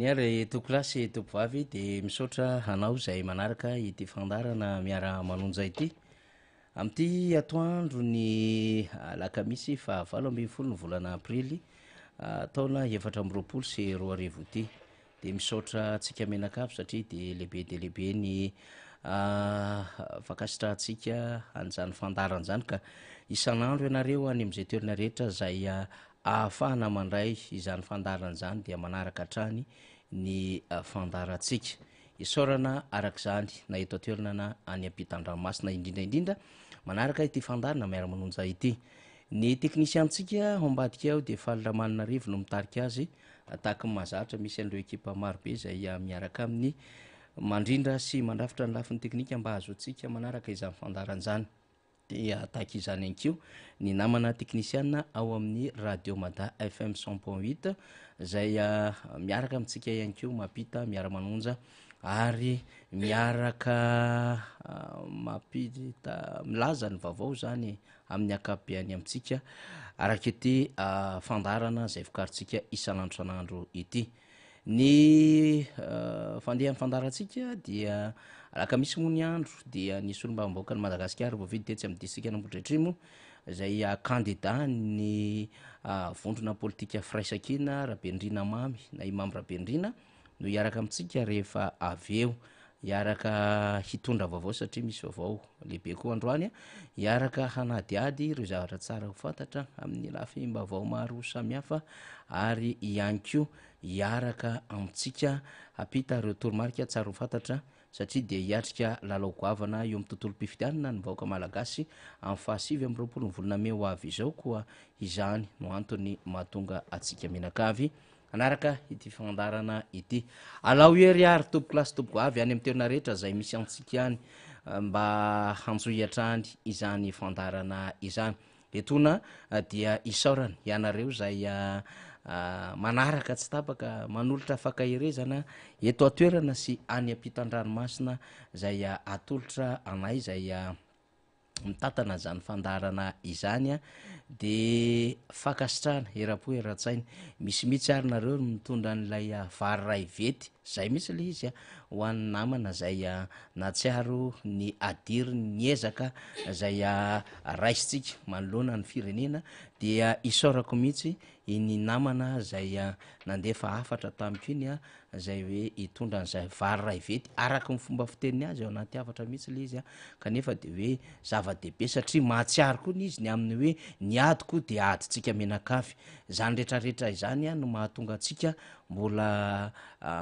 ary tokolasy topovavy de misaotra hanao zay manaraka ity fandarana miara manonja ity amty atoandro ny lakamisy fa 8 ny volana aprily taona 2024 sy 2024 ity de misaotra atsika menakavy satria de lehibe ny vakasitra atsika an'izany fandarana zany ka isan'andro ianareo any am'izay toerana rehetra zay ahafahana mandray izany fandarana zany dia manaraka hatrany ny fandaratsika isaorana arak'izany na eto atoerana na any ampitan-dranomasina indrindraindrindra manaraka ity fandarana miara-manonja ity ny teknisiantsika ambadika ao de faliramanina rivo no mitarika azy tahaka ny mahazatra misy an'ireo ekipa marobe zay miaraka amin'ny mandrindra sy mandrafitra ny lafin'ny teknika mba azo atsika manaraka izany fandarana zany de tahaka izany ankio ny namana teknisiana ao amin'ny radio mada fm 100.8 zay miaraka amitsika iankio mampita miara-manonja ary miaraka mampita milaza ny vaovao zany amin'ny akapobeany amitsika arak'ity fandarana zay vokaritsika isan'andro san'andro ity ny fandehan'ny fandaratsika dia alakamisy moa ny andro dia nisy olombamboaka ny Madagasikara voavidy tetsy amin'ny distrika Ambohidratrimo zay kandida ny vondrona politika firaisakina Rabendrina Mamy na Imamy Rabendrina no hiaraka amitsika rehefa avy eo hiaraka hitondra vaovao satria misy vaovao lehibe koa androany hiaraka hanadiady ireo zavatra tsara ho fantatra amin'ny lafim-baovao maro samihafa ary ihany koa hiaraka amitsika hampita ireo toromarika tsara ho fantatra satria de hiatrika lalao goavana eo amin'ny tontolo mpifidianana ny vahoaka malagasy amin'ny 7 ny volana May ho avy izao koa izany no antony mahatonga atsika menakavy anaraka ity fandarana ity alao ery ary topokilasy topoavy any amin'ny toerana rehetra zay misy antsika any mba hanjohiatrany izany fandarana izany etona dia isaorana ianareo zay manaraka tsy tapaka manolotra fakahirezana eto atoerana sy any ampitan-dranomasina zay atolotra anay zay mitatana zany fandarana izany de fakasitrahana erapo eratsainy misy mihitsy ary nareo mitondra n'ilay vary ray vety zay misy le izy ho an'ny namana zay natsiaro ny adiry ny ezaka zay raisitsika manoloana ny firenena dia isaorako mihitsy iny namana zay nandefa afatra tamiko iny zay hoe hitondra n'zay vary ray vety araka ny fomba fiteniny azy ao anaty afatra mihitsy le izy kanefa de hoe zava-dehibe satria mahatsiaro koa ny izy ny amin'ny hoe ny ady koa de aditsika menakavy zany rehetrarehetra izany no mahatonga atsika mbola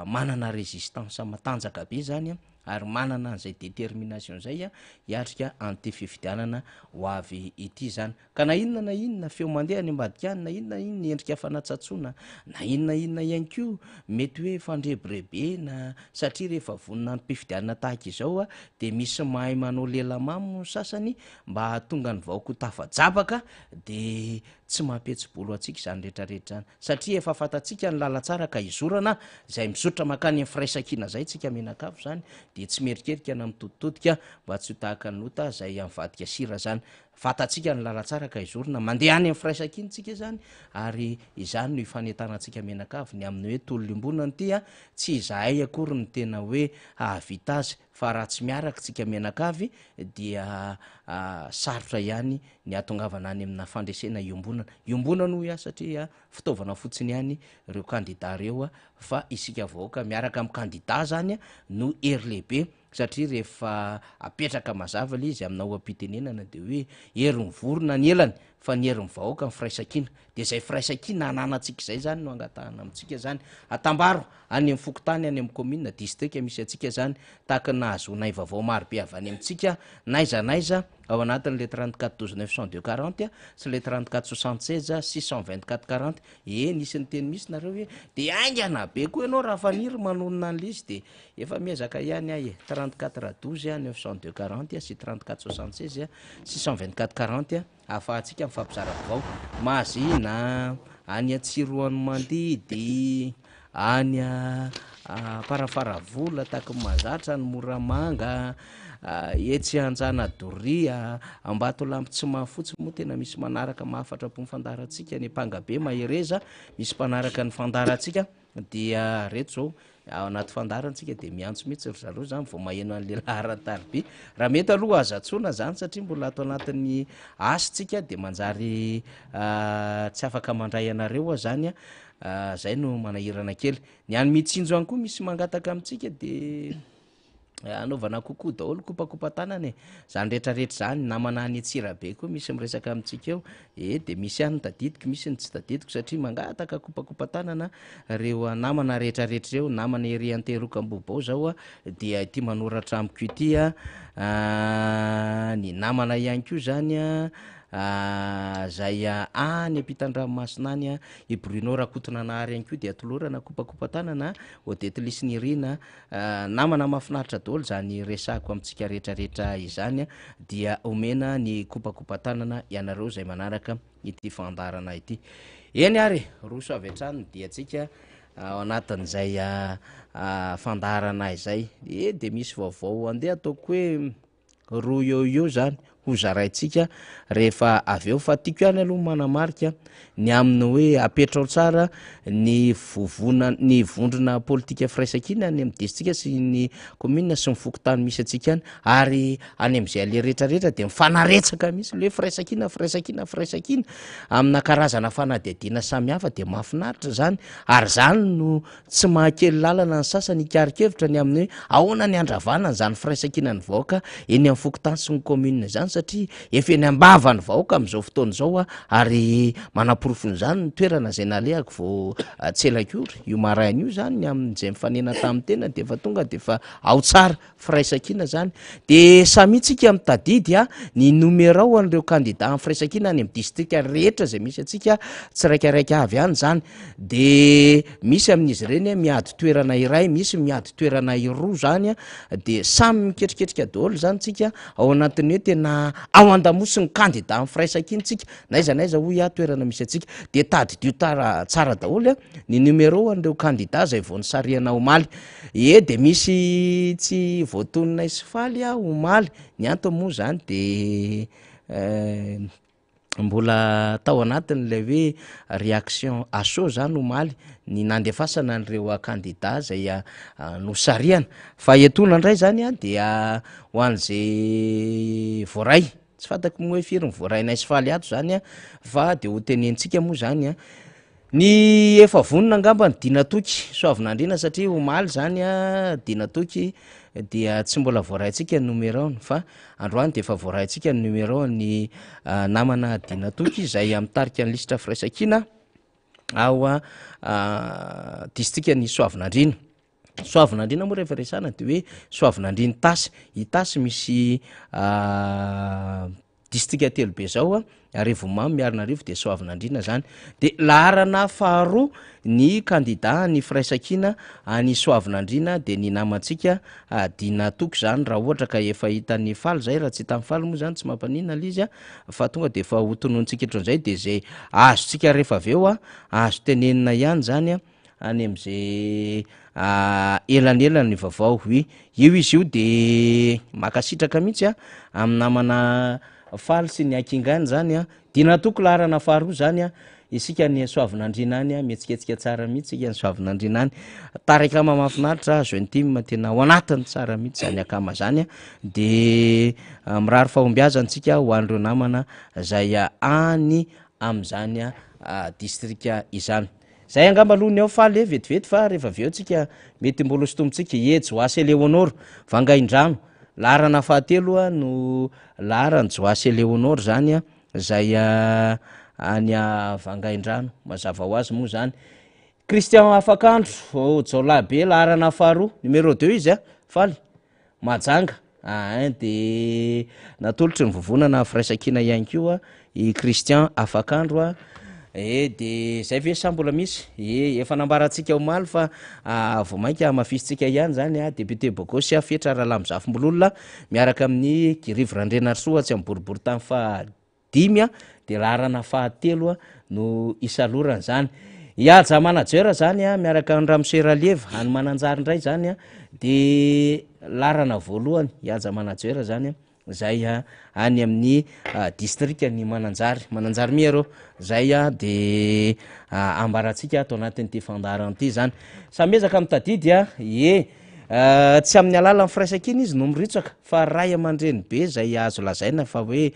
manana résistance matanjaka be zany ary manana an'izay détermination zay hiatrika an'ity fifidianana ho avy ity zany ka na inona feo mandeha ny ambadika any na inona ny endrika fanatsatsoana na inona ihany ko mety hoe fandreborebe na satria rehefa vonina ny mpifidianana tahaka izao de misy mahay manao lelamamo sasany mba hatonga ny vahoaka ho tafajabaka de tsy mampetsibolo atsika zany rehetrarehetra zany satria efa fantatsika ny lalatsara ka izorana zay misotra makany firaisakina zay tsika menakavy zany de tsy merikerika na mitoditodika mba tsy ho tahaka ny lota zay am'vadika sira zany fatatsika ny lalatsara ka izorona mandeha any amin'ny firaisakiny tsika zany ary izany no ifanentanantsika menakavy ny amin'ny hoe tololimbonany ty tsy izahay akory ny tena hoe ahavita azy fa raha tsy miaraka tsika menakavy dia sarotra ihany ny atongavana any amina fandresena iombonana ho satria fitaovana fotsiny ihany reo kandida reo fa isika vahoaka miaraka amin'ny kandida zany no ery lehibe satria rehefa apetraka mazava le izy aminao am-pitenenana de hoe ery mivorona ny elany fa ny ery mivahoaka ny firaisakina de zay firaisakina ananatsika zay zany no angatahana amitsika zany atambaro any amin'ny fokotany any amin'ny commune district misy atsika zany tahaka nahazonay vaovao marobe avy any amitsika naizanaiza ao anatin'le 34 12 940 sy le 34 76 624 40 nisy ny teny misy nareo hoe de aingana be koa ianao raha faniry manonona an'le izy de efa miezaka ihany ahy 34 12 902 40 sy 34 76 624 40 ahafahantsika mifampizara vaovao mazina any atsiroany mandidy any parafaravola tahaka mahazatra ny moramanga etsy anjana doria ambato lampy tsy mahafotsy moa tena misy manaraka mahafatra-po ny fandaratsika ny mpangabe mahereza misy mpanaraka ny fandaratsika dia reto zao ao anaty fandarantsika de miantso mihitsy ry zareo zany vao maheno an'le laharan-tariby raha mety aloha azantsona zany satria mbola ato anatin'ny asitsika de manjary tsy afaka mandray anareo a zany a zay no manahirana kely ny any mitsinjo any koa misy mangataka amitsika de anaovana kokoa daholo kopakopa-tanana zany rehetrarehetra zany namana any Antsirabe koa misy miresaka amitsika eo de misy any tadidiko misy ny tsy tadidiko satria mangataka kopakopa-tanana reo namana rehetrarehetra reo namana ery anterokambobo zao a dia ty manoratra amiko ity a ny namana ihany ko zany a zay any ampitan-dranomasina any a i Bruno Rakotonanary ihany ko de atolorana kopakopa-tanana Odette Lisnirina namana mahafinaritra daholo zany resako amitsika rehetrarehetra izany dia omena ny kopakopa-tanana ianareo zay manaraka ity fandarana ity eny ary roso avy hatrany dia tsika ao anatin'izay fandarana izay de misy vaovao andeha ataoko hoe roa eo zany ho zaraitsika rehefa avy eo fa tiako ihany aloha manamarika ny amin'ny hoe apetrao tsara ny ny vondrona politika firaisakina any amin'ny distrika sy ny commune sy ny fokotany misy atsika any ary any am'izay ale rehetrarehetra de mifanaretsaka misy le firaisakina amina karazana fanadihadiana samihafa de mahafinaritra zany ary zany no tsy mahakely lalana ny sasany ikarikevitra ny amin'ny hoe ahoana ny andravana zany firaisakina ny vahoaka eny amin'ny fokotany sy ny commune zany satria efa eny ambava ny vahoaka am'izao fotoana zao ary manaporofony zany ny toerana zay nalehako vao tselakory io maraina io zany ny amin'izay mifanena tamin'ny tena de efa tonga de efa ao tsara firaisakina zany de samitsika mitadidy ny numéro an'ireo candidat amin'ny firaisakina any amin'ny distrika rehetra zay misy atsika tsiraikaraika avy any zany de misy amin'izy ireny miady toerana iray misy miady toerana iroa zany de samy miketriketrika daholo zany tsika ao anatin'ny hoe tena ao andamosiny candidat amin'ny firaisakina tsika naiza hoy toerana misy atsika de tadidio tsara daholo ny numéro an'ireo candidat zay vao nisariana omaly de misy tsy voatonina sy faly omaly ny antony moa zany de mbola tao anatin'lay hoe réaction à chaud zany omaly ny nandefasana an'ireo candidat zay nosariana fa etona indray zany dia ho an'izay voaray tsy fantako moa hoe firy ny voarainay sy faly ato zany fa de ho tenentsika moa zany ny efa vonona angamba ny dinatoky soavinandrina satria omaly zany dinatoky dia tsy mbola voaraintsika ny numéro fa androany de efa voaraintsika ny numéro ny namana dinatoky zay amitarika ny lisitra firaisakina ao distrika ny soavinandrina moa rehefa resana de hoe soavinandriny tasy itasy misy distrika telobe zao Arivomamy Miarinarivo de Soavinandrina zany de laharana faharoa ny candidat ny firaisakina any Soavinandrina de ny namantsika dinatoky zany raha ohatra ka efa hitan'ny faly zay raha tsy hitan'ny faly moa zany tsy mampanina lizy fa tonga de efa hotonontsika etrozay de zay azotsika rehefa avy eo azo tenenina ihany zany any am'izay elanelany vaovao io izy io de makasitraka mihitsy amin'ny namana faly sy ny akingany zany dinatoko laharana faharoa zany isika ny Soavinandrina any mietsiketsika tsara mihitsy sika ny Soavinandrina any tarika mahafinaritra azo intime tena ao anatiny tsara mihitsy zany akama zany de mirary fahombiazantsika ho an'ireo namana zay any am'zany distrika izany zay angamba aloha ny ao faly vetivety fa rehefa avy eo tsika mety mbola sotombotsika Joasy Eleonora Vangaindrano laharana fahatelo no laharany Joasy Eleonora zany zay any Vangaindrano mazava ho azy moa zany Christian Afakandro Jaolabe laharana faharoa numéro 2 izy faly majanga de natolotry ny vovonana firaisakina ihany koa i Christian Afakandro de zay ve sa mbola misy efa nambarantsika omaly fa vomainka mafisitsika ihany zany député Bogosy fetra Rahalamizafimbololona miaraka amin'ny Girivo Randrenarsoa tsy amboribory tany fa 5 de laharana fahatelo no isalorana zany Ihaja manajer zany miaraka amin'ny Ramseralieva any Mananjary indray zany de laharana voalohany Ihaja manajer zany zay any amin'ny district ny mananjary mi arô zay de ambaratsika atao anatin'ity fandaran'ity zany samezaka mitadidy tsy amin'ny alala ny firaisakiny izy no miritsaka fa ray aman-dreny be zay azo lazaina fa hoe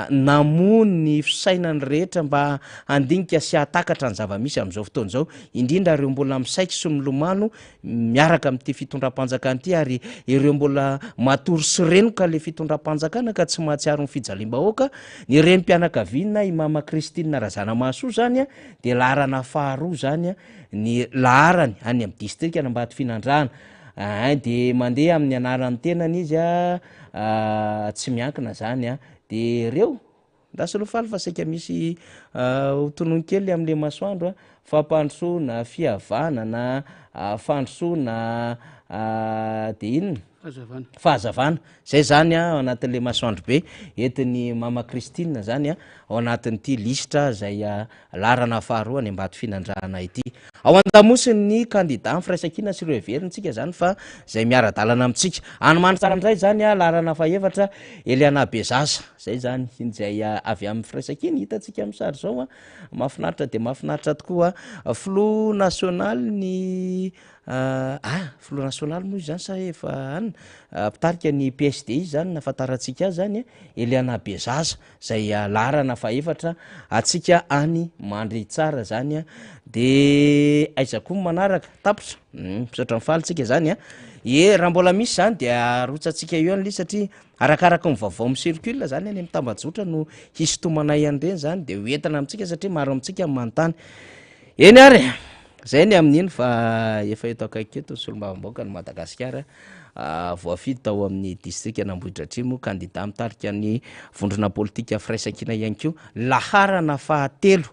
namony fisainany rehetra mba andinika sy atakatra ny zava-misy am'izao fotoana zao indrindra ireo mbola misaiky sy milomano miaraka am'ity fitondram-panjakana ity ary ireo mbola matory sy renoka le fitondram-panjakana ka tsy mahatsiaro ny fijalim-bahoaka ny renim-pianakaviana imama kristina razanamasoa zany de laharana faharoa zany ny laharany any amin'ny distrika Anambady Finandrahana de mandeha amin'ny anaran'ny tenany izy tsy miankina zany de reo ndasolofaly fa saika misy hotonono kely am'le masoandro fampandrosoana fihavanana fandrosoana de inona fahazavana zay zany anatin'le masoandro be entiny mama kristina zany ao anatin'ity listra zay larana faharoa any Ambady Finandrahana ity ao an-damosiny ny kandida ny firaisakina sy ireo heverintsika zany fa zay miara-dalana amitsika anymanitsara am'izay zany larana fahaefatra Eliana Bezaza zay zany zay avy amin'ny firaisakiny hitatsika amin'ny sary zao mahafinaritra de mahafinaritra tokoa flo national ny flo national moa izy zany sa efa anina pitarika ny PSD zany nafataratsika azy zany Eliana Bezaza zay larana fahaefatra atsika any mandry tsara zany de aiza koa manaraka tapotra misaotra mifalitsika zany raha mbola misy zany de arotsatsika eo an'li satria arakaraka ny vaovao misircule zany any mitambajotra no hisy tomanay an'ireny zany de hoentina amitsika satria maro amitsika manontany eny ary zay ny amin'iny fa efa eto akaiky eto solombavam-bahoaka ny Madagasikara voafidy tao amin'ny distrika Anambohitra Atrimo kandida mitarika ny vondrona politika firaisakina ihany koa laharana fahatelo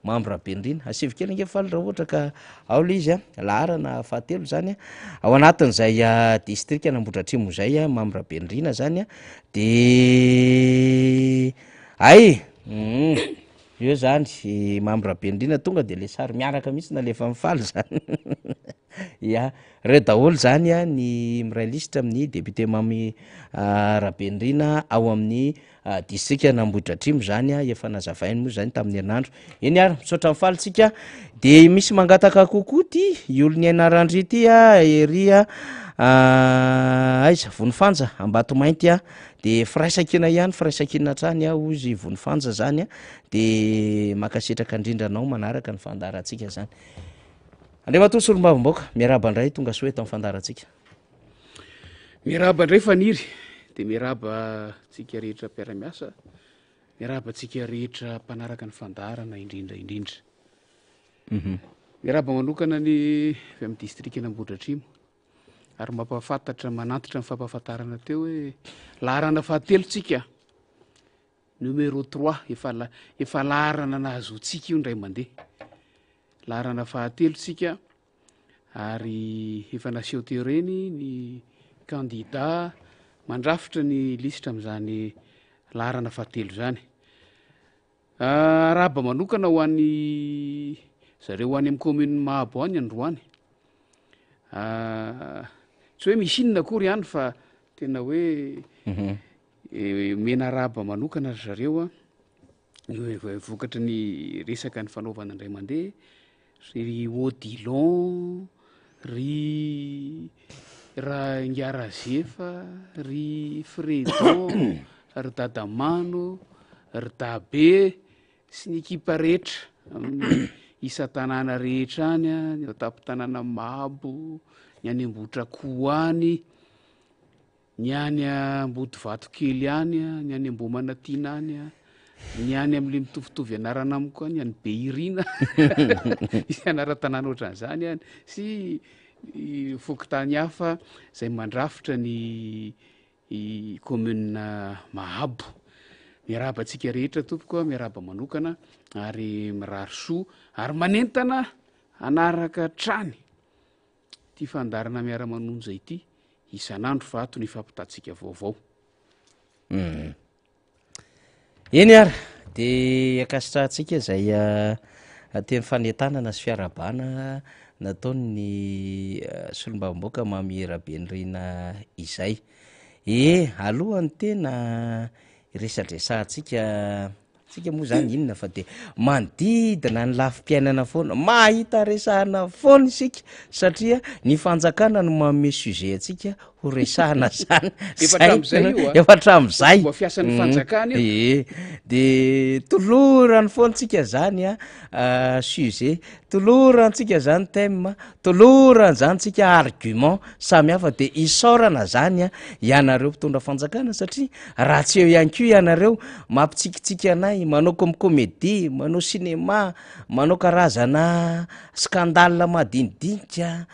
Mambra Bendrina asivy kely ange faly raha ohatra ka ao le izy laharana fahatelo zany ao anatin'izay distrika Anambohitra Atrimo zay Mambra Bendrina zany de eo zany Mambra Bendrina tonga de le sary miaraka mihitsy na lefa mifaly zany reo daholo zany ny miray lisitra amin'ny député mamy Rabendrina ao amin'ny distrika Anambohitra Atrimo zany efa nazavainy moa zany tamin'ny herinandro eny ary misaotra mifalitsika de misy mangataka kokoa ty iolony Ainarandry ity ery aiza Vonifanja Ambatomainty de firaisakina ihany firaisakina trany ozy Vonifanja zany de makasitraka indrindranao manaraka ny fandarantsika zany Andriamatoa solombavam-bahoaka miaraba indray tonga soa eto amin'ny fandarantsika miaraba indray faniry de miaraba tsika rehetra mpiara-miasa miaraba tsika rehetra mpanaraka ny fandarana indrindra miaraba manokana ny avy amin'ny distrika Anambohitra Atrimo ary mampafantatra manantitra ny fampahafantarana teo hoe laharana fahatelo tsika numéro 3 efa laharana nahazoantsika io ndray mandeha laharana fahatelo tsika ary efa naseho teo reny ny kandida mandrafitra ny lisitra amin'izany laharana fahatelo zany araba manokana ho an'ny zareo ho any amin'ny commune Mahabo any Androany tsy hoe misy inona akory ihany fa tena hoe mena araba manokana zareo vokatra ny resaka ny fanaovana indray mandeha ry Odilon ry Ngarazefa ry Fredon ry Dadamano ry Dabe sy ny ekipa rehetra amin'ny isa tanàna rehetra any ny tapin-tanàna Mahabo ny any Ambohitra Koany ny any Ambody Vatokely any ny any Ambomanatiana any ny any amin'le mitovitovy anarana amiko any any Beirina isy anara-tanàna ohatran'izany any sy fokotany hafa zay mandrafitra ny commune Mahabo miaraba antsika rehetra tompoko miaraba manokana ary mirary soa ary manentana anaraka trany ty fandarana miara-manonja ity isan'andro fa ato ny fampitantsika vaovao eny ary de akasitrahantsika zay teny fanetanana sy fiarabana nataony ny solombavam-bahoaka mamy Rabendrina izay Alohany tena resadresantsika moa zany inona fa de manodidina ny lafim-piainana foana mahita resahana foana isika satria ny fanjakana no manome sujet atsika ho resahana zany efa tram'izay fomba fiasan'ny fanjakana de tolorany foantsika zany sujet tolorantsika zany thème toloran zany tsika argument samy hafa de isaorana zany ianareo mpitondra fanjakana satria raha tsy eo ihany ko ianareo mampitsikitsiky anay manao comme comédie manao cinéma manao karazana scandale madinidinika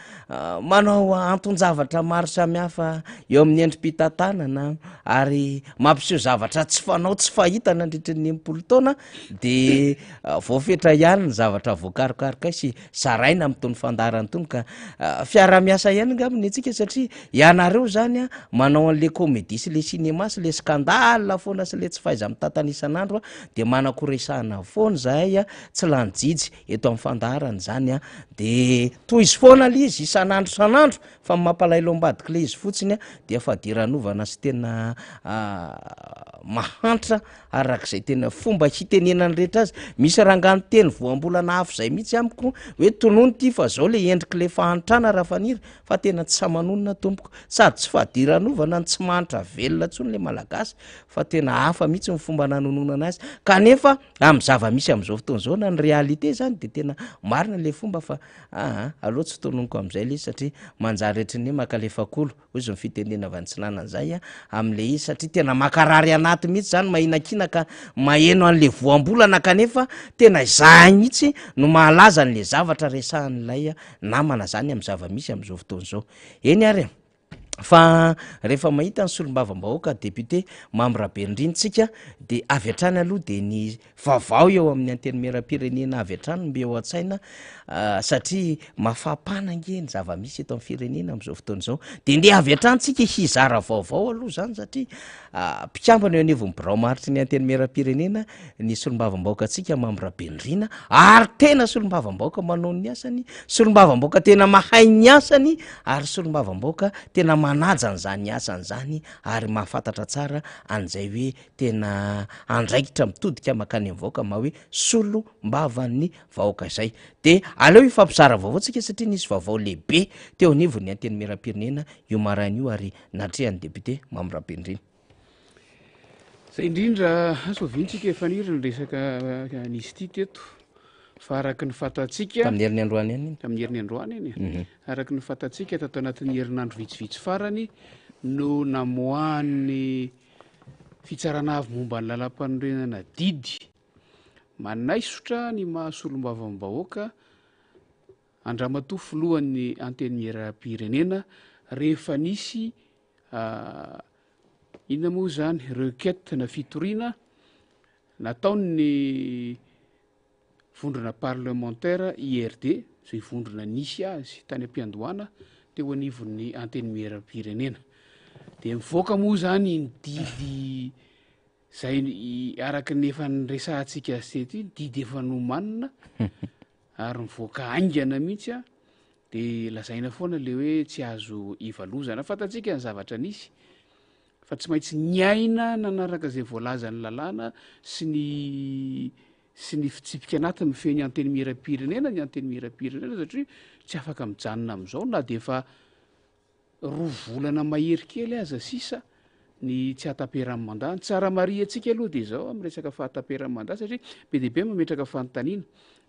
manao anton-javatra maro samy hafa eo amin'ny endrim-pitantanana ary mampiseho zavatra tsy fanao tsy fahita nandritry ny 80 taona de voafetra ihany ny zavatra voakarokaroka sy zaraina am'tony fandarany tony ka fiara-miasa ihany ngaminy atsika satria ianareo zany manao an'le comédie sy le cinéma sy le scandale foana sy le tsy faiza mitantanisan'andro de manakoresahana foana zahay tsy lany jijy eto amin'ny fandarany zany de toy izy foana le izy isan'andro san'andro fa mampalailo ambadika le izy fotsiny de fadiranovana sy tena mahantra arak'izay tena fomba hitenenany rehetra azy misy rangano teny voambolana hafo zay mihitsy amiko hoe tonono ty fa zao le endriky le fahantrana raha faniry fa tena tsy samanonona tompoko sady tsy fadiranovana ny tsy mahantra velona tsony le malagasy fa tena hafa mihitsy ny fomba nanonona anazy kanefa amin'ny zava-misy am'izao fotoan'izao na ny réalité zany de tena marina le fomba fa aloha tsy tononoko am'izay le izy satria manjary rehetrany makalefakolo hoy zo ny fitenena avantsinana an'izay am'le izy satria tena makarary anaty mihitsy zany mahinakina ka maheno an'le voambolana kanefa tena izay mihitsy no mahalaza n'le zavatra resahan'lay namana zany amin'ny zava-misy am'izao fotoan'izao eny ary fa rehefa mahita ny solombavam-bahoaka député Mamy Rabendrintsika de avy hatrany aloha de ny vaovao eo amin'ny anteny miram-pirenena avy hatrany mbe eo an-tsaina satria mafapana nge ny zava-misy eto amin'ny firenena am'izao fotoan'izao de ndeha avy hatranytsika hizara vaovao aloha zany satria mpikambana eo anivon'ny birao maritry ny anteny miram-pirenena ny solombavam-bahoaka atsika Mamy Rabendrina ary tena solombavam-bahoaka manao ny asany solombavam-bahoaka tena mahay ny asany ary solombavam-bahoaka tena manaja n'zany asany zany ary mahafantatra tsara an'izay hoe tena andraikitra mitodika makany amin'ny vahoaka ma hoe solombavan'ny vahoaka izay de aleo ifampizara vaovao tsika satria nisy vaovao lehibe teo anivon'ny anteny miram-pirenena io marain'io ary natrehan'ny député Mamy Rabendrina zay indrindra asovintsika efa niry ny resaka nisy ty teto fa araky ny fatatsika tamin'ny herin'ny androany any tamin'ny herin'ny androany eny araky ny fatatsika tato anatin'ny herinandro vitsivitsy farany no namohan'ny fitsarana avy momba ny lalam-panorenana didy manaisotra ny mahasolombavambahoaka Andriamatofo lohan'ny anteny miram-pirenena rehefa nisy inona moa zany requête na fitoriana nataony vondrona parlementaire IRD zay vondrona nisy azy tany am-piandohana teo anivon'ny anteny miram-pirenena de mivoaka moa zany ny didy zay araky ny efa nyresahantsika azy tety didy efa nomanina ary mivoaka aingana mihitsy de lazaina foana le hoe tsy azo ivalozana fatatsika ny zavatra nisy fa tsy maintsy nyaina nanaraka zay voalaza ny lalàna sy ny fitsipika anaty mifeny anteny miram-pirenena ny anteny miram-pirenena satria tsy afaka mijanona am'izao na de efa 2 volana mahery kely aza sisa ny tsy hataperan'ny mandat tsara mari atsika aloha de zao am resaka fahataperan'ny mandat satria be deaibe mametraka fanontaniana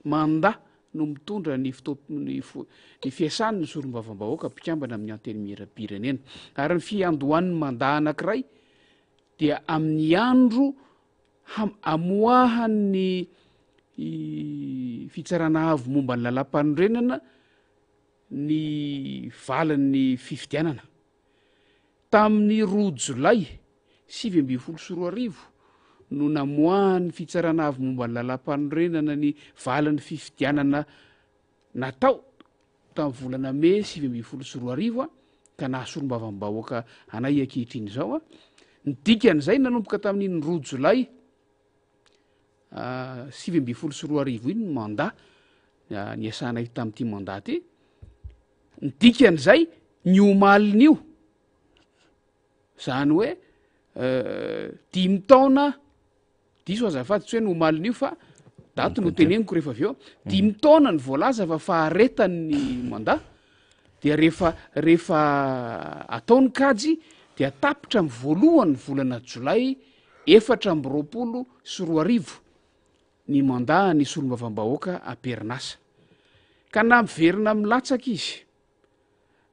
mandat no mitondra ny fiasany ny solombavam-bahoaka mpikambana amin'ny anteny miram-pirenena ary ny fiandohan'ny mandat anankiray dia amin'ny andro amoahan'ny fitsarana avy momba ny lalam-panorenana ny valan'ny fifidianana tamin'ny 2 Jolay 2024 no namoahan'ny fitsarana avy momba ny lalam-panorenana ny valan'ny fifidianana natao tamin'ny volana Mai 2024 ka nahasolombavam-bahoaka anay ankehitriny zao ny dikan'izay nanomboka tamin'ny 2 Jolay 2024 iny ny mandat ny asanay tamin'ity mandat ty ny dikan'izay ny omalin'io zany hoe 5 taona diso azafady tsy hoe nomalinaio fa dato no teneniko rehefa avy eo 5 taona ny voalaza fa faharetany mandat dia rehefa ataony kajy dia tapitra my voalohany volana jolay 420 ny mandat ny solombavam-bahoaka amperinasa ka na miverina milatsaka izy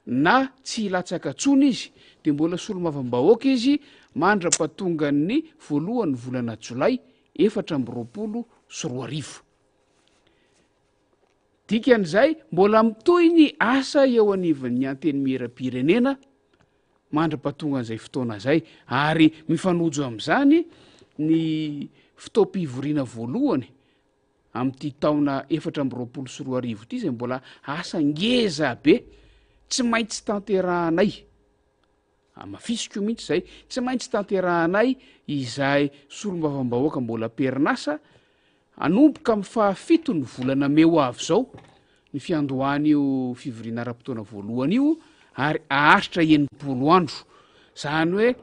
na tsy latsaka tsony izy de mbola solomavam-bahoaka izy mandra-pahatonga ny voalohany volana jolay 420 dikan'izay mbola mitoy ny asa eo anivon'ny anteny miera-pirenena mandra-pahatonga an'izay fotoana zay ary mifanojo am'izany ny fitaom-pivoriana voalohany am'ty taona 420 ty zay mbola asa ngeza be tsy maintsy tanterahanay mafisiko mihitsy zay tsy maintsy tanterahanay izay solombavam-bahoaka mbola perinasa anomboka amin'ny fahafito ny volana meo avy zao ny fiandohan'io fivoriana ara-potoana voalohany io ary aharitra 80 andro zany hoe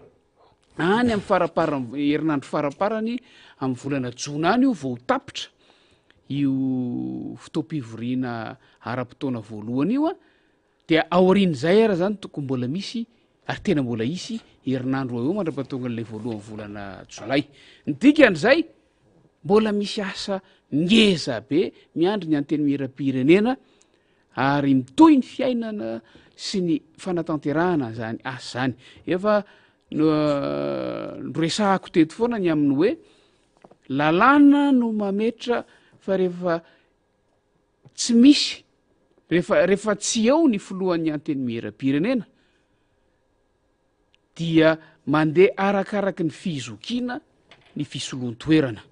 any amin'ny faraparany herinandro faraparany amin'ny volana jona any io vao tapitra io fitaom-pivoriana ara-potoana voalohany io a dia aorian'izay ara zany toko mbola misy ary tena mbola isy herinandro eo mandra-pahatonga n'lay voalohany volana jolay ny dikan'izay mbola misy asa ngeza be miandry ny anteny miera-pirenena ary mitoy ny fiainana sy ny fanatanterahana zany asa zany efa noresahako teto foana ny amin'ny hoe lalàna no mametra fa rehefa tsy misy rehefa tsy eo ny filohan'ny anteny miera-pirenena dia mandeha arakaraky ny fizokiana ny fisolohan-toerana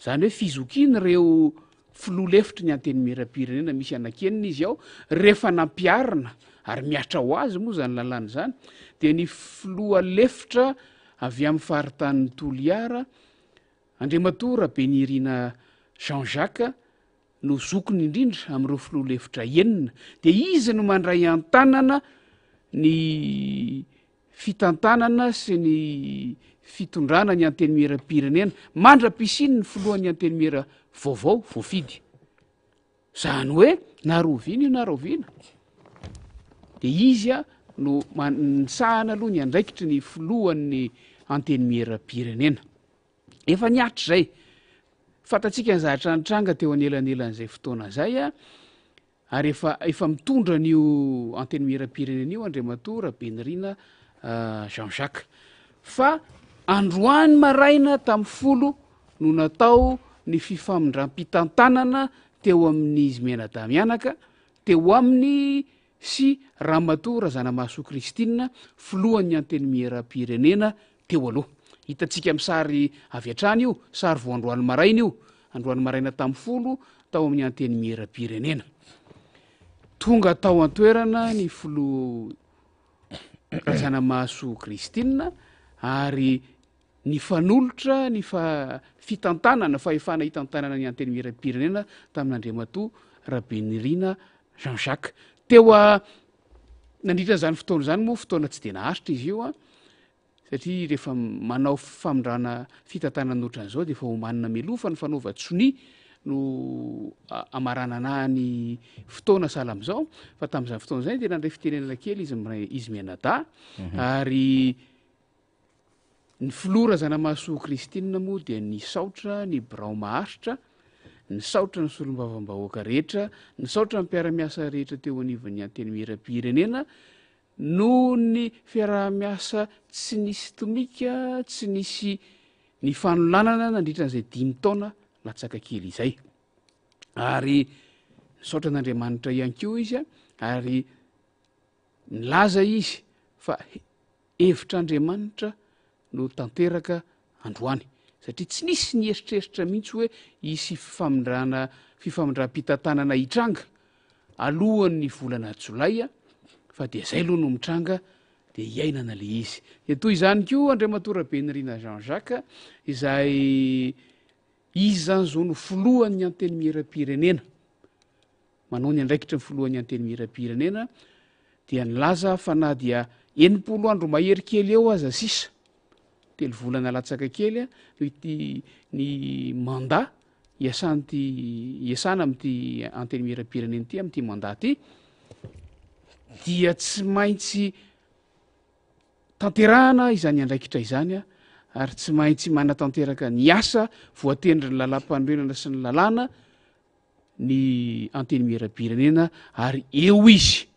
zany hoe fizokiana reo filoha lefitry ny anteny miera-pirenena misy anakenina izy ao rehefa nampiarina ary miatra ho azy moa zany lalàna zany dia ny filoha lefitra avy amin'ny faritan'ny toliara andriamatora be nirina Jean Jacques no zokony indrindra am'ireo filoha lefitra enina dia izy no mandray an-tanana ny fitantanana sy ny fitondrana ny anteny miera-pirenena mandra-pisiny ny filohan'ny anteny miera vaovao voafidy zany hoe naroviana io naroviana de izy a no nisahana aloha ny andraikitry ny filohan'ny anteny miera-pirenena efa niatry zay fatatsika ny zahatra nitranga teo anelanelan'izay fotoana zay a ary efa mitondra n'io anteny miera-pirenena io andriamatora benirina Jean Jacques fa androany maraina tamin'ny folo no natao ny fifamindram-pitantanana teo amin'ny izy mianadamianaka teo aminy sy Ramatora Zanamaso Kristina filohan'ny anteny miera-pirenena teo aloha hitatsika amin'ny sary avy atrany io sary vo androany maraina io androany maraina tamin'ny folo tao amin'ny anteny miera-pirenena tonga tao an-toerana ny filoha Zanamaso Kristina ary ny fanolotra ny fitantanana fahefana hitantanana ny anteny miera-pirenena tamin'Andriamato Rabenirina Jean Jacques teo nandritra zany fotoana zany moa fotoana tsy de naharitra izy io a satria rehefa manao famindrana fitantanana ohatran'izao de efa homanina melofa ny fanaova-tsony no amaranana ny fotoana sahala am'izao fa tamin'izany fotoana zay de nandray fitenenana kely izy mianada ary ny filora Zanamaso Kristina moa dia ny saotra ny birao maharitra ny saotra ny solombavam-bahoaka rehetra ny saotra ny mpiara-miasa rehetra teo anivon'ny anteny miera-pirenena no ny fiara-miasa tsy nisy tomika tsy nisy ny fanolanana nandritra n'izay 5 taona latsaka kely izay ary saotra n'Andriamanitra ihany koa izy a ary nilaza izy fa hevitr'Andriamanitra no tanteraka androany satria tsy nisy ny eritreritra mihitsy hoe isy fifamindram-pitantanana hitranga alohan'ny volana jolay a fa de zay aloha no mitranga de hiainana le izy de toy izany koa Andriamatora Benirina Jean Jacques izay izy zany zao no filohan'ny anteny miera-pirenena manao ny andraikitra ny filohan'ny anteny miera-pirenena dia nilaza fa na dia enimpolo andro mahery kely eo aza sisa telo volana latsaka kely a no ity ny mandat iasana am'ty anteny miram-pireneny ty am'ty mandat ty dia tsy maintsy tanterahana izany andraikitra izany a ary tsy maintsy manatanteraka ny asa voatendry ny lalam-panorenana sy ny lalàna ny anteny miram-pirenena ary eo izy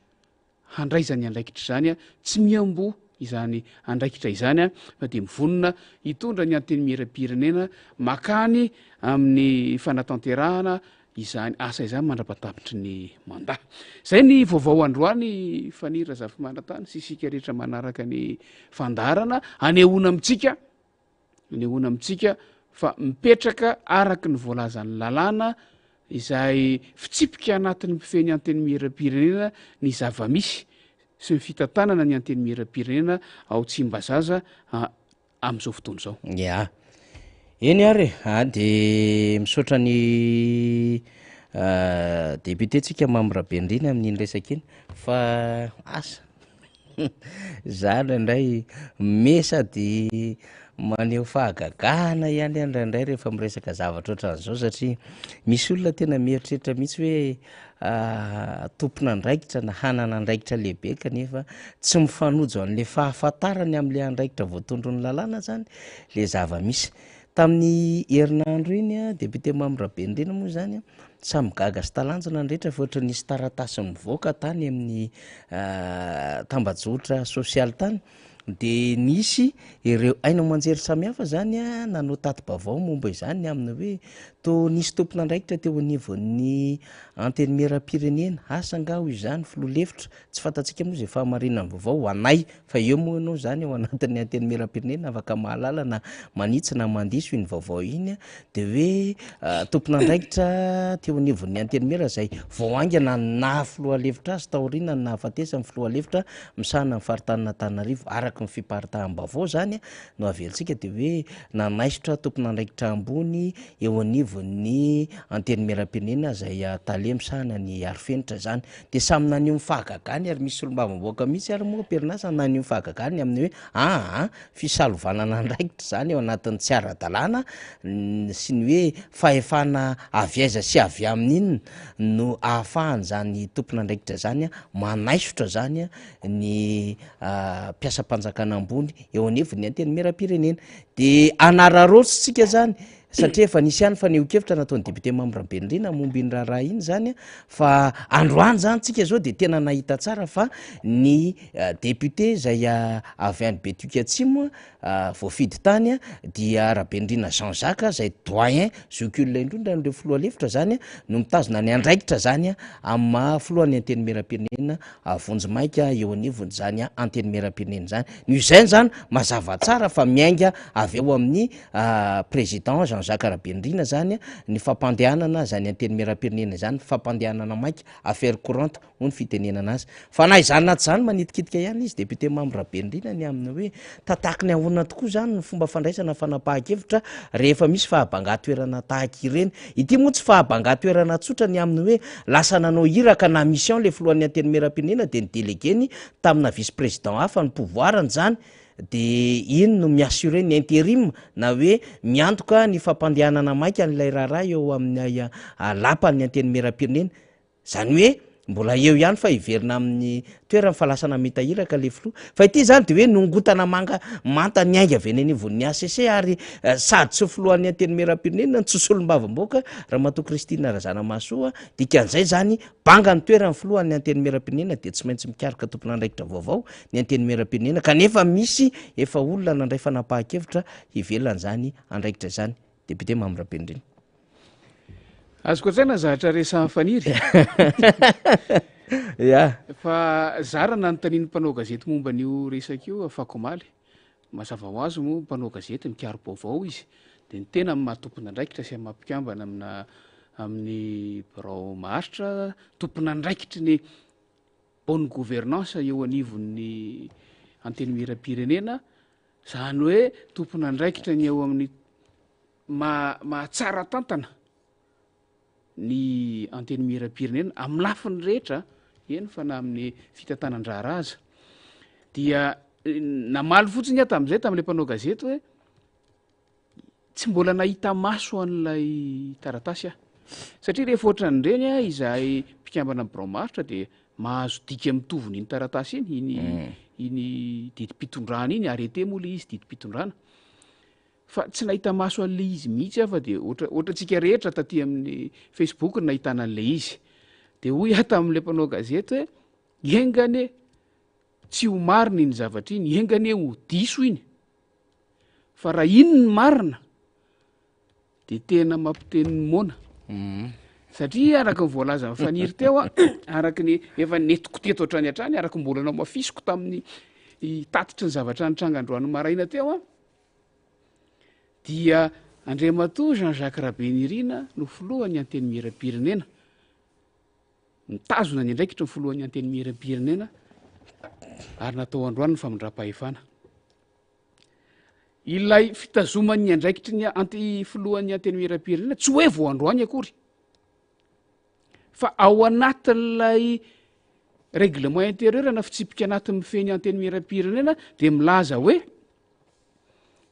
handray zany andraikitra izany a tsy miambo izany andraikitra izany a fa de mivonona hitondra ny anteny miram-pirenena makany amin'ny fanatanterahana izany asa izany mandra-patapitry ny mandat zay ny vaovao androany fanira zafy manatany sy isika rehetra manaraka ny fandarana anehoana amitsika fa mipetraka araky ny voalazan'ny lalàna izay fitsipika anatin'ny mpifeny anteny miram-pirenena ny zava-misy sy ny fitantanana ny anteny miram-pirenena ao Tsimbazaza am'izao fotoana zao. Ya eny ary de misaotra ny député tsika Mambrabendrina amin'iny resaka iny fa asa zany indray sady maneho fahagagahana ihany indraindray rehefa miresaka zavatra ohatran'izao satria misy olona tena mieritreritra mihitsy hoe tompona andraikitra na hanana andraikitra lehibe kanefa tsy mifanojo an'le fahafantarany am'le andraikitra voatondrony lalàna zany le zava-misy tamin'ny herinandro iny a député Mambrabendrina moa zany a samy gaga sy talanjona ny rehetra fa ohatra nisy taratasy mivoaka tany amin'ny tambajotra sosialy tany de nisy ireo aina manjery samihafa zany a nanao taty-bavao momba izany amin'ny hoe to nisy tompona andraikitra teo anivon'ny anteny miram-pirenena asa ngaho izany filoha-lefitra tsy fantatsika moa zay fahamarinany vaovao anay fa eo moa anao zany ao anatin'ny anteny miram-pirenena afaka mahalala na manitsy na mandiso iny vaovao iny a de hoe tompona andraikitra teo anivon'ny anteny mira zay voaingana na filoha-lefitra azy taorina na nahafatesa amin'ny filoha-lefitra misahana amin'ny faritanina Antananarivo araky ny fiparitahanam-baovao zany a no aveltsika de hoe nanaisotra tompona andraikitra ambony eo anivon'ny anteny miram-pirenena zay tale misahana ny arifenitra zany de samy nanio fahagagany ary misy olombavamboaka mihitsy ary moa perinasa nanio fahagagany amin'ny hoe fisalovanana andraikitra zany eo anatin'ny tsy ara-dalàna sy ny hoe fahefana avy aiza sy avy amin'inona no ahafahany zany tompona andraikitra zany a manaisotra zany a ny mpiasam-panjakana ambony eo anivon'ny anteny miram-pirenena de anararotsitsika zany satria efa nisy ihany faneho-kevitra nataon'ny député Mambrabendrina momba iny raharaha iny zany a fa androany zany tsika zao de tena nahita tsara fa ny député zay avy any Betuika Atsimo voafidy tany a dia Rabendrina Jean-Jacques zay doyen zok'olona indrindra an'ireo filoha-lefitra zany a no mitazona ny andraikitra zany a amma filohan'ny anteny miram-pirenena Vonjimaika eo anivony zany a anteny miram-pirenena zany no izany zany mazava tsara fa miainga avy eo amin'ny président Jean-Jacques Rabendrina zany ny fampandehanana zany anteny miram-pirenena zany fampandehanana maika affaire courante ho ny fitenenana azy fa na izany naty zany manitikitika ihany izy député Mambrabendrina ny amin'ny hoe tatahaka ny ahonana tokoa zany ny fomba fandraisana fanapahan-kevitra rehefa misy fahabanga-toerana tahaka ireny ity moa tsy fahabanga-toerana tsotra ny amin'ny hoe lasa nanao iraka na mission le filohan'ny anteny miram-pirenena de ny déléguény tamina vice président hafa ny pouvoirany zany de iny no miassure ny intérim na hoe miantoka ny fampandehanana maika n'ilay raharaha eo amin'ny lapany anteny miram-pirenena zany hoe mbola eo ihany fa hiverina amin'ny toerany fahalasana mitahiraka le filoha fa ity zany de hoe nongotana manta ny ainga avy eny anivon'ny ACC ary sady tsy filohan'ny anteny miram-pirenena ny tsosolombavamboaka Ramatoa Kristina Razanamahasoa dikan'izay zany banga ny toerany filohan'ny anteny miram-pirenena de tsy maintsy mikarika tompona andraikitra vaovao ny anteny miram-pirenena kanefa misy efa olona nandray fanapahan-kevitra hivelany zany andraikitra zany député Mambrabendrina. Azoko atsaina zahatra resahan'ny faniry ya fa zara nanontaniany mpanao gazety momba an'io resaka io afako maly mazava ho azy moa mpanao gazety mikaro vaovao izy de ny tena mahatompona andraikitra sy mampikambana amin'ny birao maharitra tompona andraikitry ny bonne gouvernance eo anivon'ny anteny miram-pirenena zany hoe tompona andraikitra ny eo amin'ny mahatsara tantana ny anteny miram-pirenena amin'ny lafiny rehetra eny fa na amin'ny fitantanan-draharaza dia namaly fotsiny aho tam'izay tam'lay mpanao gazety hoe tsy mbola nahita maso an'lay taratasy aho satria rehefa ohatran'ireny a izahay mpikambana bromaritra de mahazo dika mitovy n'iny taratasy iny iny didim-pitondrana iny arete moa le izy didim-pitondrana fa tsy nahita maso an'le izy mihitsy aho fa de ohatratsika rehetra taty amin'ny Facebook no nahitana an'le izy de hoy aho tam'lay mpanao gazety hoe iengane tsy ho marina iny zavatra iny iengane ho diso iny fa raha iny ny marina de tena mampiteniny moana satria araky ny voalaza mifaniry teo a araky ny efa netiko teto hatrany hatrany araky mbola nao mafisiko tamin'ny tatitry ny zavatra nitranga androany maraina teo a dia Andriamatoa Jean-Jacques Rabenirina no filohan'ny anteny miram-pirenena mitazona ny andraikitry ny filohan'ny anteny miram-pirenena ary natao androany ny famindram-pahefana ilay fitazoman'ny andraikitry ny filohan'ny anteny miram-pirenena tsy hoe vo androany akory fa ao anatin'lay règlement intérieur na fitsipika anatin'ny mifeny anteny miram-pirenena de milaza hoe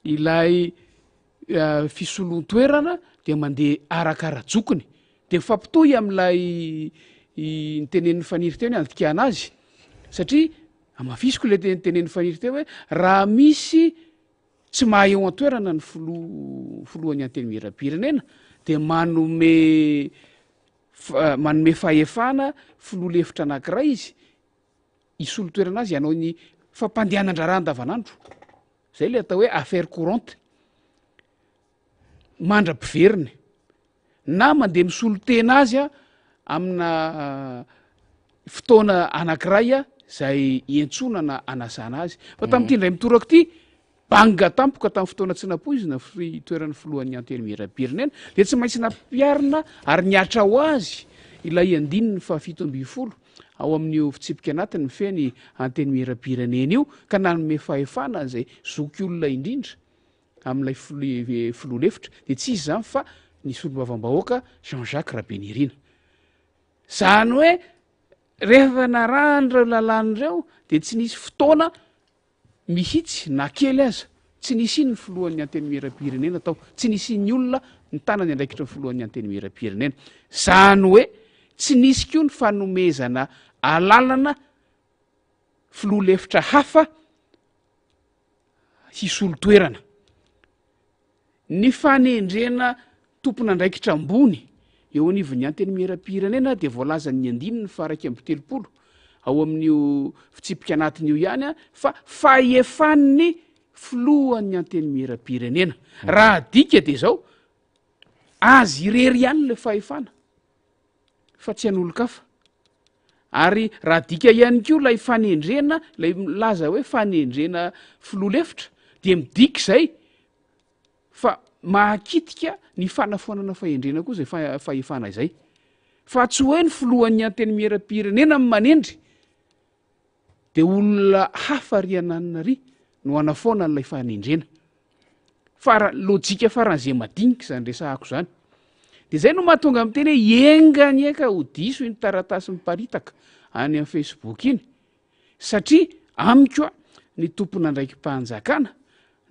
ilay fisolohan-toerana de mandeha arakara-jokony de mifampitohy am'lay nitenen'ny faniry teo ny andikana azy satria amafisiko le nitenen'ny faniry teo hoe raha misy tsy maha eo an-toerana ny filohan'ny anteny miram-pirenena de manome fahefana filoha-lefitra anankiray izy isolo-toerana azy ianao ny fampandehanan-draharaha andavanandro zay le atao hoe affaire courante mandra-piveriny na mandeha misolo-tena azy a amina fotoana anankiray a zay iantsonana anasana azy fa tamin'ity ndray mitorako ty banga tampoka tamin'ny fotoana tsy napoizina toeran'ny filohan'ny anteny miram-pirenena de tsy maintsy nampiarina ary niatra ho azy ilay andininy fa 17 ao amin'io fitsipika anatiny mifeny anteny miram-pirenena io ka nanome fahefana zay zoky olona indrindra am'ilay filoha-lefitra de tsy izy zany fa ny solombavam-bahoaka Jean-Jacques Rabenirina zany hoe rehefa narandra lalàn'ireo de tsy nisy fotoana mihitsy na kely aza tsy nisy iny ny filohan'ny anteny miram-pirenena atao tsy nisy ny olona ny tanany andraikitra ny filohan'ny anteny miram-pirenena zany hoe tsy nisy koa ny fanomezana alalana filoha-lefitra hafa hisolo-toerana ny fanendrena tompon'andraikitra ambony eo anivon'ny anteny miram-pirenena de voalazan'ny andininy faraky amby 30 ao amin'io fitsipika anatin'io ihany a fa fahefan'ny filohan'ny anteny miram-pirenena raha dika de zao azy irery ihany le fahefana fa tsy an'olo-kafa ary raha dika ihany ko lay fanendrena lay laza hoe fanendrena filoha-lefitra de midika zay fa mahakitika ny fanafonana fahendrena koa zay fahefana izay fa tsy hoe ny filohan'ny anteny miram-pirenena my manendry de olona hafa ry ananina ry no anafoana n'lay fanendrena lojika faran'zay madinika zany resahako zany de zay no mahatonga ami' teny hoe iengany eka ho diso iny taratasy miparitaka any amin'ny Facebook iny satria amikoa ny tompon'andraiki-pahanjakana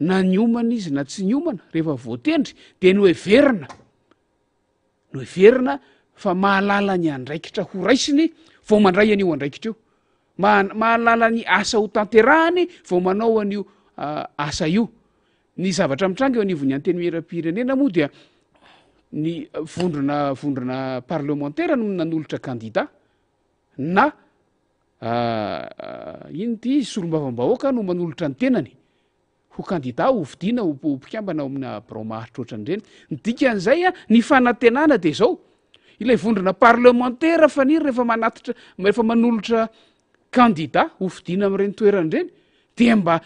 na niomana izy na tsy niomana rehefa voatendry de no everina fa mahalala ny andraikitra ho raisiny vao mandray an'io andraikitra io mahalala ny asa ho tanterahany vao manao an'io asa io ny zavatra mitranga eo anivon'ny anteny miram-pirenena moa dia ny vondrona parlementaire no nanolotra candidat na ino ty solombavam-bahoaka no manolotra ny tenany ho candidat ho vidiana ho mpikambana ao amina bromaritra ohatran'ireny ny dikan'izay a ny fanantenana de zao ilay vondrona parlementaire faniry rehefa manolotra candidat ho vidiana am'ireny toeran'ireny de mba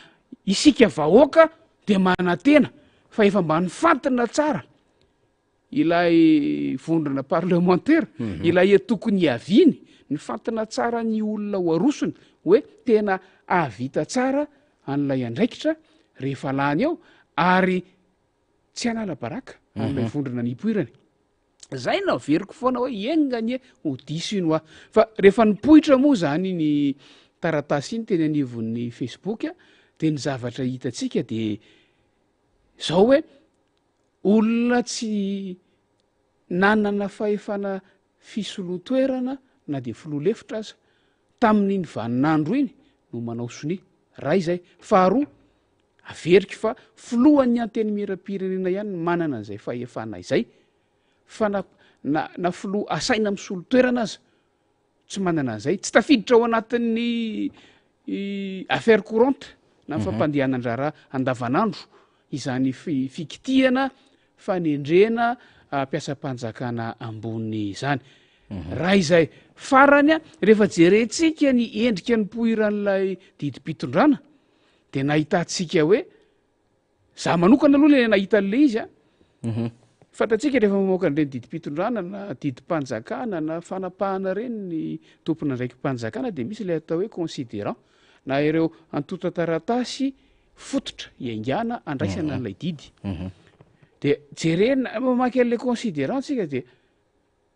isika vahoaka de manantena fa efa mba nifantina tsara ilay vondrona parlementaire ilay tokony hiaviny nifantina tsara ny olona ho arosony hoe tena avita tsara an'ilay andraikitra rehefa lany ao ary tsy anala baraka an'ilay vondrona nipoirany zay naveriko foana hoe ienganye ho diso ino a fa rehefa nipoitra moa zany ny taratasy iny teny anivon'ny Facebook de ny zavatra hitatsika de zao hoe olona tsy nanana fahefana fisolotoerana na de filoa lefitra aza tamin'iny vaninandro iny no manao soni raha izay faharoa averiky fa filohan'ny anteny miram-pirenena ihany manana an'izay fahefana izay fa na filoa asaina misolotoerana aza tsy manana an'izay tsy tafiditra ao anatin'ny affaire courante na fampandehanan-draharaha andavanandro izany fikitihana fanendrena mpiasam-panjakana ambony izany raha izay farany a rehefa jerentsika ny endrika ny poiran'ilay didi-pitondrana de nahitantsika hoe za manokana aloha le nahita an'le izy a fantatsika rehefa mamoaka an'ireny didi-pitondrana na didi-panjakana na fanapahana reny ny tompona ndraiky mpanjakana de misy le atao hoe considérant na ireo antota taratasy fototra iaingana andraisana an'ilay didy de jerena mamaky an'le considérant tsika de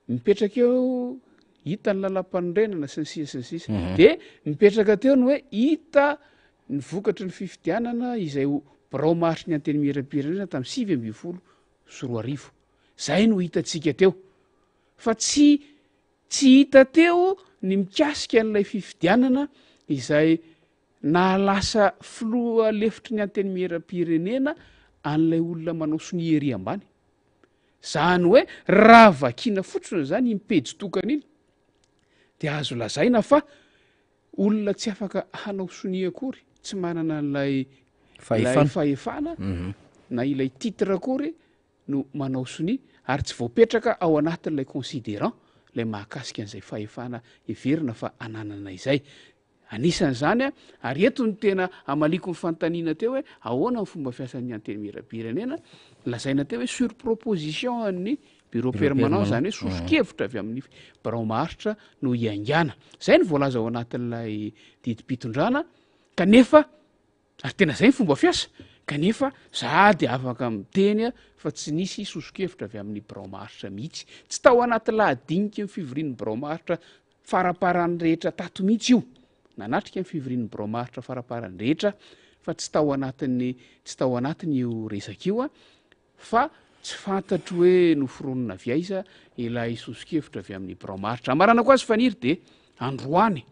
mipetraka eo hita ny lalam-panorenana sy ny sisa sy ny sisa de mipetraka teo ny hoe hita ny vokatry ny fifidianana izay birao maritry ny anteny miram-pirenena tamin'ny 2024 zay no hitatsika teo fa tsy hita teo ny mikasika an'ilay fifidianana izay nalasa filoa lefitry ny anteny miram-pirenena an'ilay olona manao soni ery ambany zany hoe raha vakina fotsiny zany impejy tokana iny de azo lazaina fa olona tsy afaka hanao soni akory tsy manana an'ilay fahefana na ilay titre akory no manao soni ary tsy voapetraka ao anatin'ilay considérant lay mahakasika an'izay fahefana everina fa ananana izay anisan'zany a ary eto ny tena amaliko ny fanontaniana teo hoe ahoana ny fomba fiasan'ny anteny miram-pirenena lazaina teo hoe sur proposition an'ny bureau permanent zany hoe soso-kevitra avy amin'ny birao maharitra no iaingana zay ny voalaza ao anatin'ilay didi-pitondrana kanefa ary tena zay ny fomba fiasa kanefa za de afaka miteny fa tsy nisy soso-kevitra avy amin'ny birao maharitra mihitsy tsy tao anaty lahadinika ny fivorian'ny birao maharitra faraparany rehetra tato mihitsy io nanatrika ny fivorian'ny birao maharitra faraparany rehetra fa tsy tao anatiny io resaka io a fa tsy fantatro hoe noforonona viaiza ilay soso-kevitra avy amin'ny birao maharitra amarana ko azy faniry de androany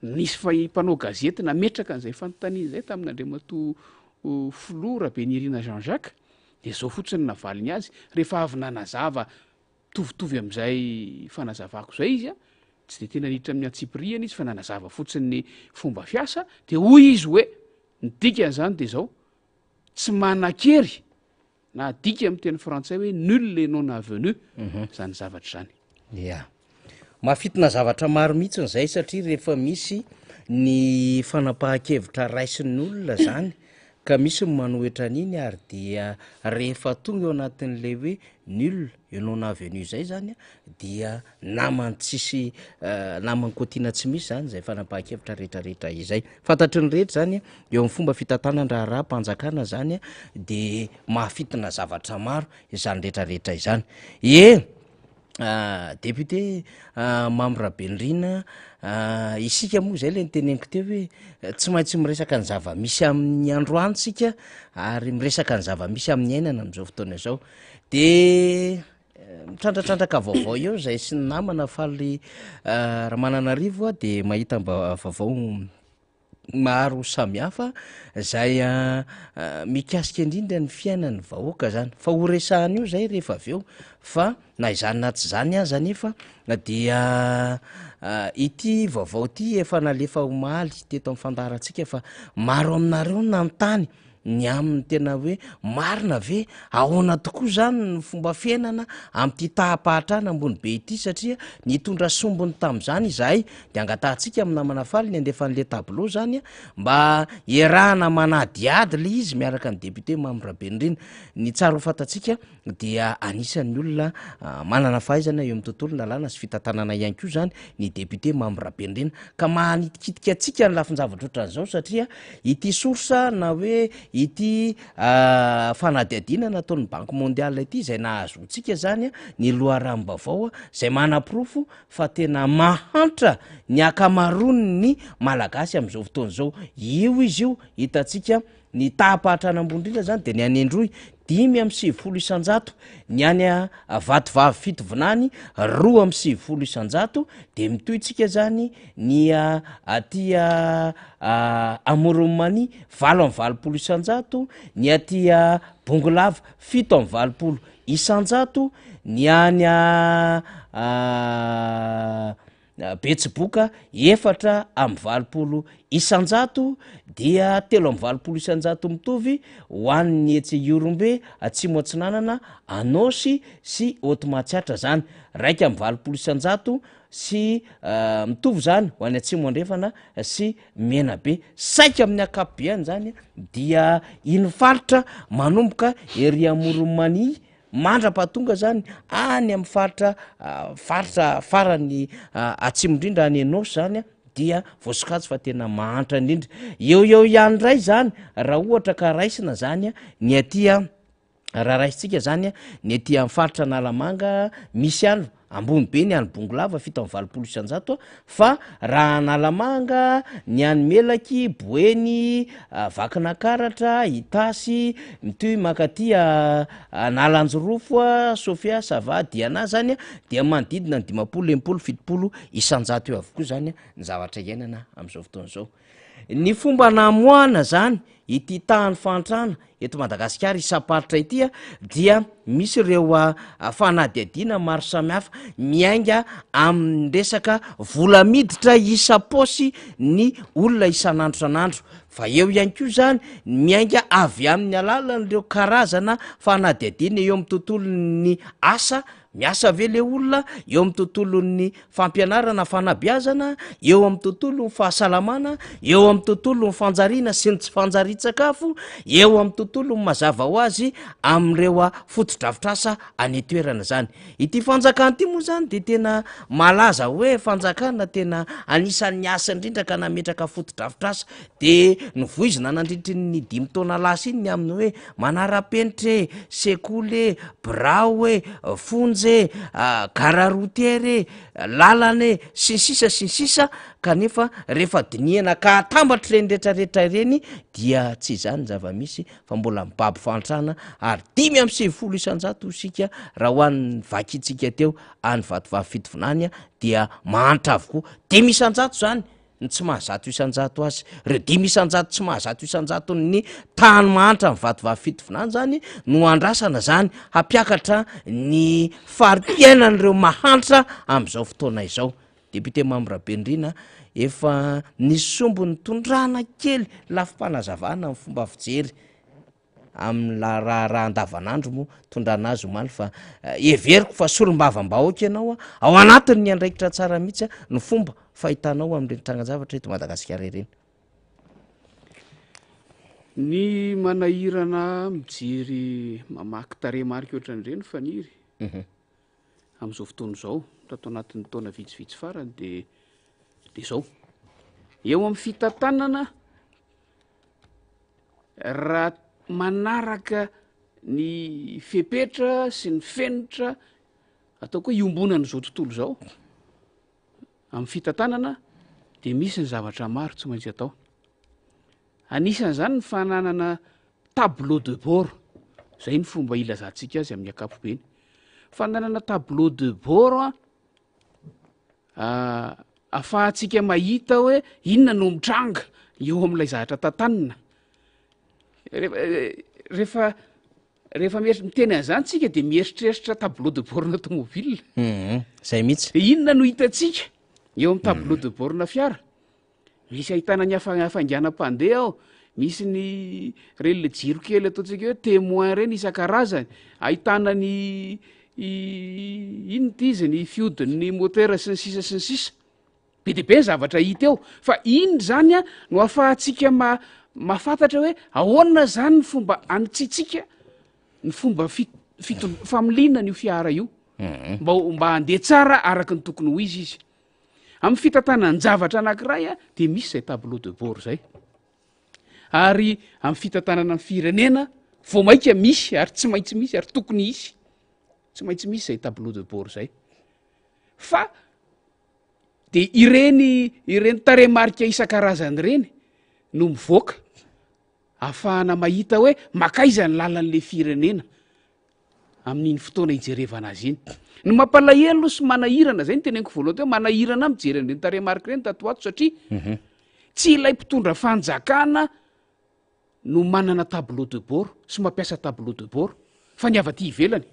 nisy fa mpanao gazety nametraka an'izay fanontaniana zay tamin'Andriamato Filoha Rabenirina Jean-Jacques de zao fotsiny navaliny azy rehefa avy nanazava tovitovy am'izay fanazavako zay izy a tsy de tena niditra amin'ny antsipiriana izy fa nanazava fotsiny ny fomba fiasa de hoy izy hoe ny dikan'izany de zao tsy manan-kery na adika amin'ny teny frantsay hoe nul le non avenu zany zavatra zany ya mahafitina zavatra maro mihitsy n'izay satria rehefa misy ny fanapahan-kevitra raisin'olona zany ka misy ny manoetra an'iny ary dia rehefa tonga eo anatin'le hoe nul non avenu zay zany a dia namany tsisy namany kotiana tsy misy zany zay fanapahan-kevitra rehetrarehetra izay fantatry ny rehetra zany eo amin'ny fomba fitantanan-draharaha mpanjakana zany a de mahafitina zavatra maro izany rehetrarehetra izany député Mamy Rabenirina isika moa zay le nyteneniko teo hoe tsy maintsy miresaka ny zava-misy amin'ny androany sika ary miresaka ny zava-misy amin'ny ainana am'izao fotoana zao de mitrandratrandrak vaovao eo zay sy ny namana faly Ramananarivo a de mahita vaovao maro samihafa zay mikasika indrindra ny fiainan'ny vahoaka zany fa horesahany io zay rehefa avy eo fa na izany na tsy zany aza nefa dia ity vaovao ty efa nalefa homaly teto amin'ny fandarantsika fa maro aminareo nanontany ny amin'ny tena hoe marina ve ahoana tokoa zany ny fomba fiainana am'ty tahapahatrana ambony be ity satria nitondra sombony tam'izany izahay de angatahntsika amin'ny namana faly ny andefa n'le tableau zany a mba iarahana manadiady le izy miaraka ny député Mamy Rabenirina ny tsara ho fantatsika dia anisan'ny olona manana fahaizana eo amin'ny tontolo nalàna sy fitantanana ihany koa zany ny député Mamy Rabenirina ka mahanikitika atsika ny lafin-javatra ohatran'izao satria ity sorsa na hoe ity fanadiadiana nataon'ny banque mondiale ity zay nahazotsika zany a ny loharambavao zay manapirofo fa tena mahantra ny akamarony ny malagasy am'izao fotoana zao. Io izy io hitatsika ny tahapahatra-nambondrindra zany de ny any Androy 5.70 isanjato, ny any Vatovavy Fitovinany 2.70 isanjato, de mitohitsika zany ny aty Amoron'Many 4.20 isanjato, ny aty Bongolava 7.20 isanjato, ny any Betsiboka 4.20 isanjato, dia 3.20 isanjato mitovy ho an'ny Etsy Iorombe, Atsimo Atsinanana, Anosy sy Haute-Matsiatra zany 2.20 isanjato sy mitovy zany ho an'ny Atsimo Andrefana sy Menabe. Saika amin'ny akapobeany zany dia iny faritra manomboka ery Amoron'Many mandra-pahatonga zany any amin'ny faritra farany atsimondrindra any Anosy zany dia voasokajy fa tena mahantra indrindra. Eo ihany ray zany raha ohatra ka raisina zany ny aty raha raisitsika zany ny aty amin'ny faritra Analamanga misy any ambony be ny any Bongolava 7.20 isanjato, fa raha Analamanga ny any Melaky, Boeny, Vakinakaratra, Itasy, mitoy makaty Nalanjorofo, Sofia, Sava, Diana zany dia manodidina ny 570 isanjato eo avokoa zany ny zavatra iainana am'izao fotoana zao. Ny fomba namoana zany ity tahany fantrana eto Madagasikara isaparitra ity dia misy ireo fanadiadiana maro samihafa miainga amin'ny resaka vola miditra isa-paosy ny olona isan'andro san'andro, fa eo ihany koa zany miainga avy amin'ny alalan'ireo karazana fanadiadiana eo amin'ny tontolon'ny asa, miasa ve le olona, eo amin'ny tontolon'ny fampianarana, fanabeazana, eo amin'ny tontolon'ny fahasalamana, eo amin'ny tontolon'ny fanjariana sy ny tsy fanjari-tsakafo, eo amin'ny tontolon'ny mazava ho azy am'ireo foto-drafitrasa any toerana zany. Ity fanjakana ity moa zany de tena malaza hoe fanjakana tena anisan'ny asa indrindra ka nametraka foto-drafitrasa, de novoizina nandritry ny 5 taona lasa iny amin'ny hoe manara-penitra, sekoly, birao, fonjy, gararotere, lalane, sisa kanefa rehefa dinihana ka atambatra reny rehetrarehetra reny dia tsy zany zava-misy fa mbola mibaby fantrana ary 5.70 isanjato sika raha ho an'ny vakitsika teo any Vatovavy Fitovinany dia mahantra avokoa. 5 isanjato zany ny tsy mahazato isanjato azy, re 5 isanjato tsy mahazato isanjato ny tany mahantra ny Vatovavy Fitovinany zany no andrasana zany hampiakatra ny fari-piainan'ireo mahantra am'izao fotoana izao. Député Mambrabendrina efa nisombony tondrana kely lafim-panazavana amin'ny fomba fijery amin'ny raha andavanandro moa tondrana azy omaly fa everiko fa solombavam-bahoaka ianao ao anatiny ny andraikitra tsara mihitsy ny fomba fahitanao amin'ireny trangan-javatra eto Madagasikara ireny. Ny manahirana mijery mamaky tarehimarika ohatran'ireny faniry am'izao fotoana izao tato anatin'ny taona vitsivitsy farany de zao eo amin'ny fitantanana raha manaraka ny fepetra sy ny fenitra ataoko hoe iombonana zao tontolo zao amin'ny fitantanana de misy ny zavatra maro tsy maintsy atao. Anisan'izany ny fananana tableau de bord, zay ny fomba ilazantsika azy amin'ny ankapobeny. Fananana tableau de bord afahantsika mahita hoe inona no mitranga eo amin'ilay zavatra tantanina. Rehefa miteny an'izany tsika de mieritreritra tableau de bord-na tomobile. Zay mihitsy. Inona no hitantsika eo amin'ny tableau de bord-na fiara? Misy ahitana ny hafainganam-pandeha ao, misy ny reny le jiro kely ataontsika hoe témoin reny isan-karazany, ahitana ny inona ity izy ny fiodin'ny motera sy ny sisa. Be de be ny zavatra hita eo, fa iny zany no ahafahantsika mahafantatra hoe ahoana zany ny fomba anitsitsika, ny fomba familiana n'io fiara io mba handeha tsara araka ny tokony ho izy. Amin'ny fitantanany zavatra anankiray de misy zay tableau de bord zay. ary amin'ny fitantanana ny firenena vo maika misy ary tsy maintsy misy ary tokony isy tsy maintsy misy zay tableau de bord zay fa de ireny taremarika isan-karazany reny no mivoaka ahafahana mahita hoe makaiza ny lalan'le firenena amin'iny fotoana ijerevana azy iny no mampalahelo sy manahirana zay ny teneniko voalohany teo manahirana mijery an'reny taremarika reny tatoato satria tsy ilay mpitondra fanjakana no manana tableau de bord sy mampiasa tableau de bord fa ny avaty ivelany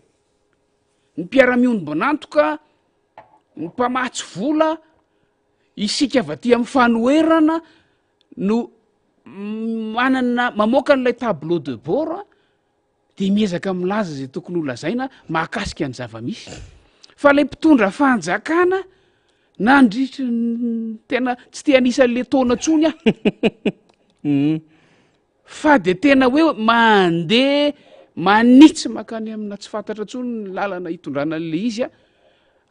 ny mpiara-mionbonantoka ny mpamatsy vola isika avaty amin'ny fanoerana no manana mamoaka n'ilay tableau de bord de miezaka milaza zay tokony ho lazaina mahakasika ny zava-misy fa lay mpitondra fanjakana na andritry tena tsy te anisan'le taona tsony fa de tena hoe mandeha manitsy makany amina tsy fantatra tsony ny lalana hitondrana an'le izy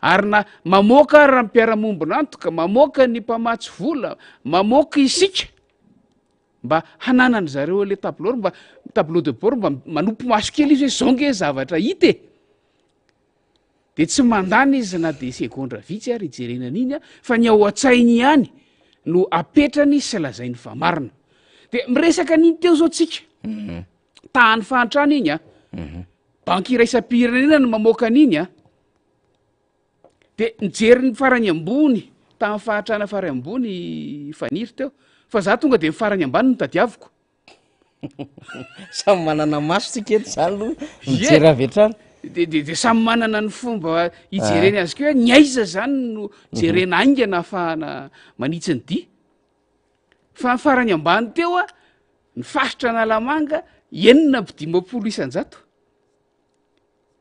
ary na mamoaka raha mpiara-mombonantoka mamoaka ny mpamatsy vola mamoaka isika mba hananany zareo le tableau de bord mba manompo maso kely izy hoe zao nge zavatra hita de tsy mandany izy na de segondra vitsy ary ijerenan'iny fa ny ao an-tsainy ihany no apetrany sy lazainy fa marina de miresaka n'iny teo zao tsika tahany fahantrana iny banky iraisam-pirenena no mamoaka an'iny de nijery ny farany ambony tamin'ny fahatrana farany ambony faniry teo fa za tonga de mifarany ambany no tadiaviko samy manana maso tsika eto zany lo mijery avetrany de samy manana ny fomba ijereny azy keo hoe ny aiza zany no jerena aingana ahafahana manitsy ny dia fa mifarany ambany teo ny fahitra analamanga 950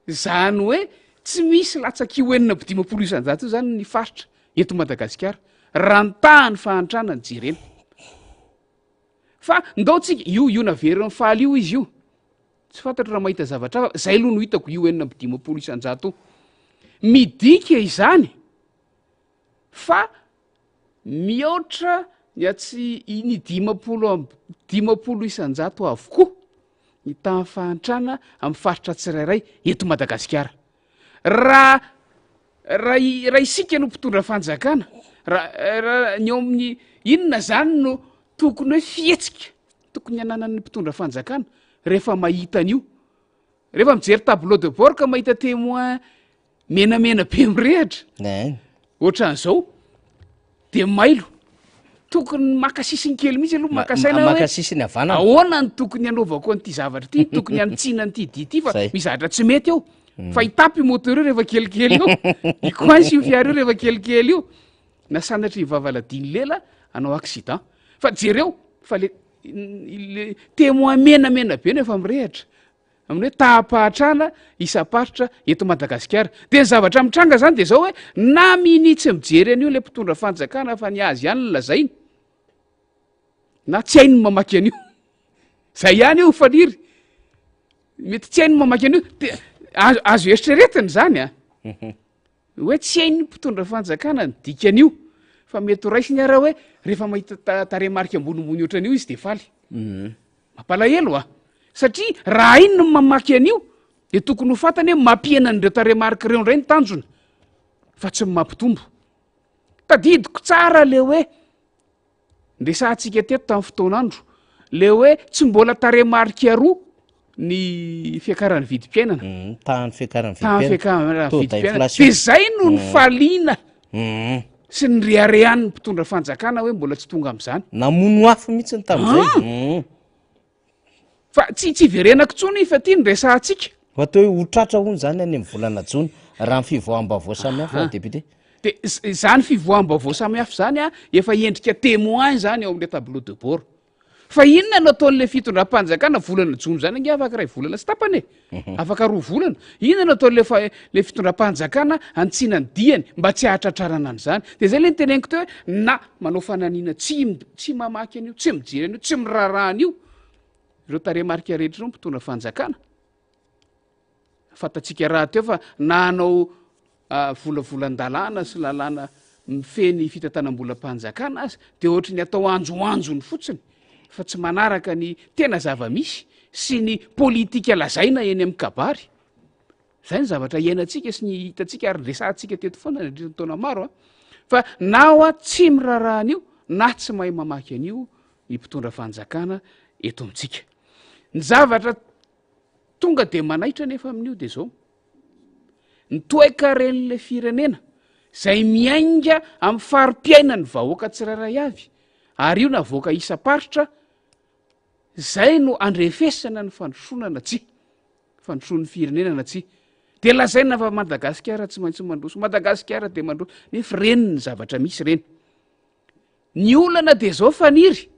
zany hoe tsy misy latsakio 950 zany ny faritra eto Madagasikara raha nitahany fahantrana ny jerena fa ndao tsika io naveriny faly io izy io tsy fantatro raha mahita zavatra zay aloha no hitako io 950 midika izany fa mihoatra tsy ny 500 avokoa ny tamin'ny fahantrana amin'ny faritra tsirairay eto Madagasikara raha isika no mpitondra fanjakana raha ny eo amin'ny inona zany no tokony hoe fietsika tokony hananan'ny mpitondra fanjakana rehefa mahita an'io rehefa mijery tableau de bord ka mahita témoin menamena be mirehatra ohatran'izao de mailo tokony makasisiny kely mihitsy aloha makasisiny avana ahoana ny tokony anaovako an'ity zavatra ty tokony antsina n'ity dia ty fa mizahatra tsy mety eo fa itapy moteur io rehefa kelikely io ikoansy io fiara io rehefa kelikely io na sanatry ivavaladiny lela anao accident fa jereo fa le témoin menamena be no efa mirehatra amin'ny hoe tahapahatrana isam-paritra eto Madagasikara de ny zavatra mitranga zany de zao hoe na minitsy mijery an'io le mpitondra fanjakana fa ny azy ihany lazainy na tsy hainy mamaky an'io zay ihany io faniry mety tsy hainy mamaky an'io de azo eritreretiny zany hoe tsy hainy mpitondra fanjakana ny dikan'io fa mety raisiny ara hoe rehefa mahita taremarika ambonimbony ohatran'io izy de faly mampalahelo satria raha iny no mamaky an'io de tokony ho fantany hoe mampiena n'ireo taremarika reo ndray ny tanjona fa tsy mampitombo tadidiko tsara le hoe ndesahantsika teto tamin'ny fotoanandro le hoe tsy mbola taremarika roa ny fiakarany vidim-piainana tahany fiakarany vidim-piainana de zay no ny faliana sy ny reharehan'ny mpitondra fanjakana hoe mbola tsy tonga am'izany namono afo mihitsy ny tamin'izay fa tsy verenako tsony fa ty nyresahantsika atao hoe hotratra hony zany any amin'ny volana jona raha ny fivoaham-bavao samihafa député de zany fivoaham-bavao samihafa zany efa endrika témoin zany ao amin'le tableau de bord fa inona no ataon'le fitondram-panjakana volana jona zany ange afaka ray volana sy tapany afaka roa volana inona no ataon'le fitondram-panjakana antsina ny diany mba tsy ahatratrarana an'izany de zay le nyteneniko teo hoe na manao fananina tsy mamaky an'io tsy mijery an'io tsy mirarahanyio ireo taremarika rehetra reo mpitondra fanjakana fantatsika raha teo fa na anao volavolan-dalàna sy lalàna mifeny fitantanam-bolam-panjakana azy de ohatry ny atao anjoanjony fotsiny fa tsy manaraka ny tena zava-misy sy ny politika lazaina eny amin'ny kabary zay ny zavatra iainantsika sy ny hitantsika ary resantsika teto foana nandriny taona maro a fa nao a tsy mirarahan'io na tsy mahay mamaky an'io ny mpitondra fanjakana eto amintsika ny zavatra tonga de manaitra nefa amin'io de zao ny toekaren'le firenena zay miainga amin'ny farim-piaina ny vahoaka tsirairay avy ary io na voaka isa-paritra zay no andrefesana ny fandrosonana tsi fandroson'ny firenenana tsi de lazaina fa madagasikara tsy maintsy mandroso madagasikara de mandroso nefa reny ny zavatra misy reny ny olana de zao faniry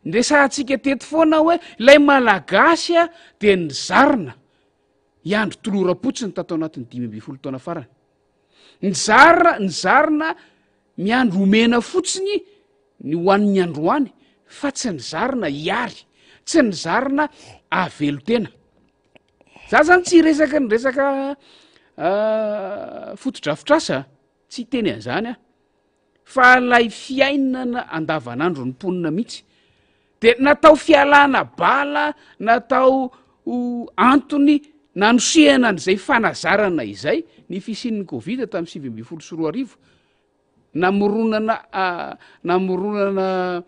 ndresantsika teto foana hoe ilay malagasy a de ny zarina iandro tolora-potsiny tatao anatin'ny 5 taona farany ny zarina miandro omena fotsiny ny hoan'ny androany fa tsy ny zarina iary tsy ny zarina avelo tena za zany tsy resaka ny resaka fotodrafitrasa tsy teny an'izany a fa lay fiainana andavanandro ny mponina mihitsy de natao fialana bala natao antony nanosehana n'izay fanazarana izay ny fisian'ny covid tamin'ny 2024 namoronana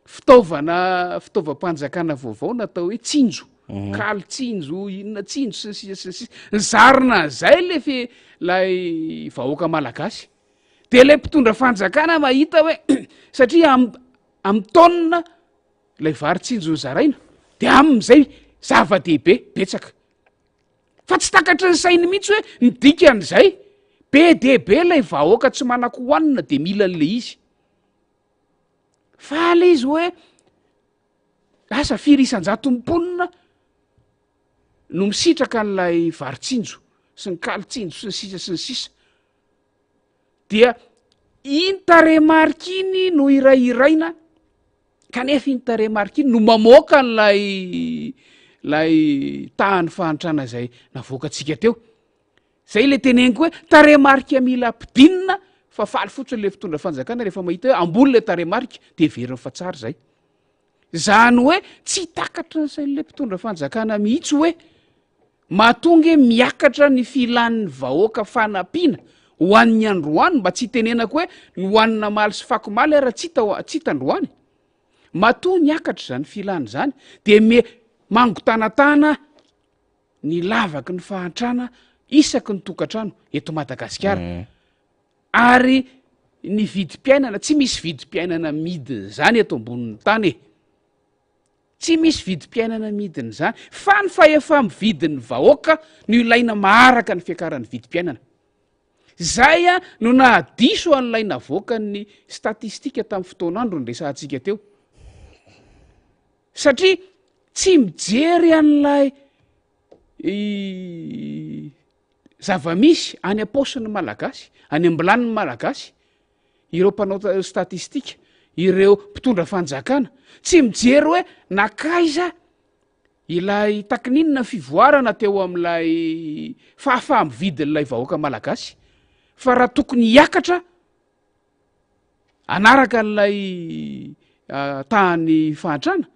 fitaovam-panjakana vaovao natao hoe tsinjo kaly tsinjo inona tsinjo sy zarina zay lefe lay vahoaka malagasy de le mpitondra fanjakana mahita hoe satria amin'ny taonina lay vary tsinjo zaraina de amin'izay zava-dehibe betsaka fa tsy takatra ny sainy mihitsy hoe nidikan'izay be dehibe lay vahoaka tsy manako hoanina de mila an'le izy fa le izy hoe asa firisan-jato mponina no misitraka n'lay varitsinjo sy ny kalitsinjo sy ny sisa sy ny sisa dia iny taremarika iny no irairaina kanefa iny taremarika iny no mamoaka n'lay tahany fahantrana zay navoakatsika teo zay le teneniko hoe taremarika mila ampidinina fa faly fotsiny le fitondra fanjakana rehefa mahita hoe ambony le taremarika de veriny fa tsara zay zany hoe tsy takatra nsain'le mpitondra fanjakana mihitsy hoe mahatonga miakatra ny filan'ny vahoaka fanampiana ho an'ny androany mba tsy tenenako hoe ny hoanina maly sy fakomaly ara tsy hitandroany mato niakatra zany filany zany de mangotanatana ny lavaky ny fahantrana isaky ny tokantrano eto madagasikara ary ny vidim-piainana tsy misy vidim-piainana midiny zany eto ambonin'ny tany tsy misy vidim-piainana midiny zany fa ny faefa mividin'ny vahoaka no ilaina maharaka ny fiakaran'ny vidim-piainana zay a no nahadiso an'ilay navoaka ny statistika tamin'ny fotoanandro ny resantsika teo satria tsy mijery an'lay zava-misy any am-paosin'ny malagasy any ambilaniny malagasy ireo mpanao statistika ireo mpitondra fanjakana tsy mijery hoe nakaiza ilay takininina fivoarana teo am'lay fahafahamvidin'lay vahoaka malagasy fa raha tokony hiakatra anaraka n'lay tahany fahantrana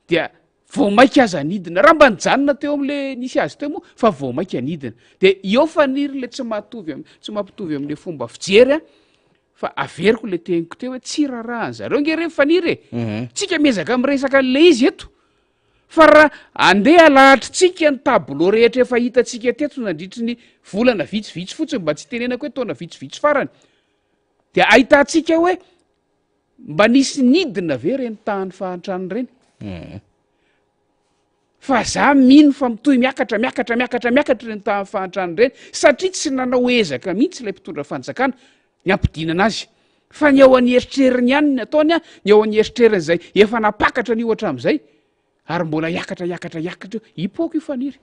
dia vao maika aza nidina raha mba nijanona teo am'le nisy azy teo moa fa vao maika nidina de eo faniry le tsy mampitovy am'le fomba fijery a fa averiko le teniko teo hoe tsy rarahany zareo nge re faniry tsika miezaka am'resaka an'le izy eto fa raha andeha alahatritsika ny tableau rehetra efa hitatsika teto nandritry ny volana vitsivitsy fotsiny mba tsy tenenako hoe taona vitsivitsy farany de ahitantsika hoe mba nisy nidina ve reny tahany fahantrany reny fa za mino fa mitohy miakatra reny tahany fahantrany reny satria tsy nanao ezaka mihitsy lay mpitondra fanjakana ny ampidinana azy fa ny ao an'ny eritreriny ihany ny ataony a ny ao an'ny eritreriny zay efa napakatra ny ohatra am'izay ary mbola iakatra ipoko io faniry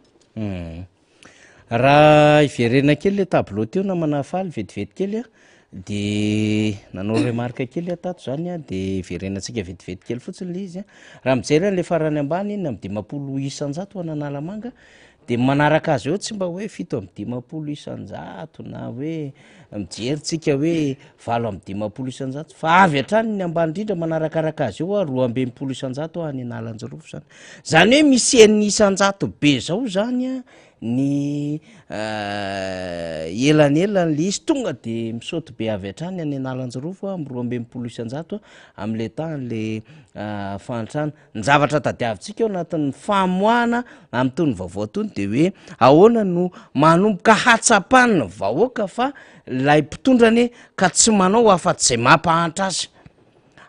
raha iverena kely le tableau teo na manafaly vetivety kely a de nanao remarque kely atato zany a de verenantsika vetivety kely fotsiny le izy a raha mijery an'le farany ambany na 500 isan-jato ananalamanga de manaraka azy eo tsy mba hoe 7 isanjato na hoe mijeryntsika hoe 7 fa avy hatrany ny ambany indrindra manarakaraka azy eo a 2 isanjato any analanjyrofo zany zany hoe misy eniny isanjato be zao zany a ny elanelany le izy tonga de misaoty be avy hatrany any analanjyrofo a 2 isanjato am'le tanyle fantrana ny zavatra tadiavintsika eo anatin'ny famoahana am'tony vaovao tony de hoe ahoana no manomboka hatsapanina vahoaka fa lay mpitondrany ka tsy manao afa-tsy zay mampahantra azy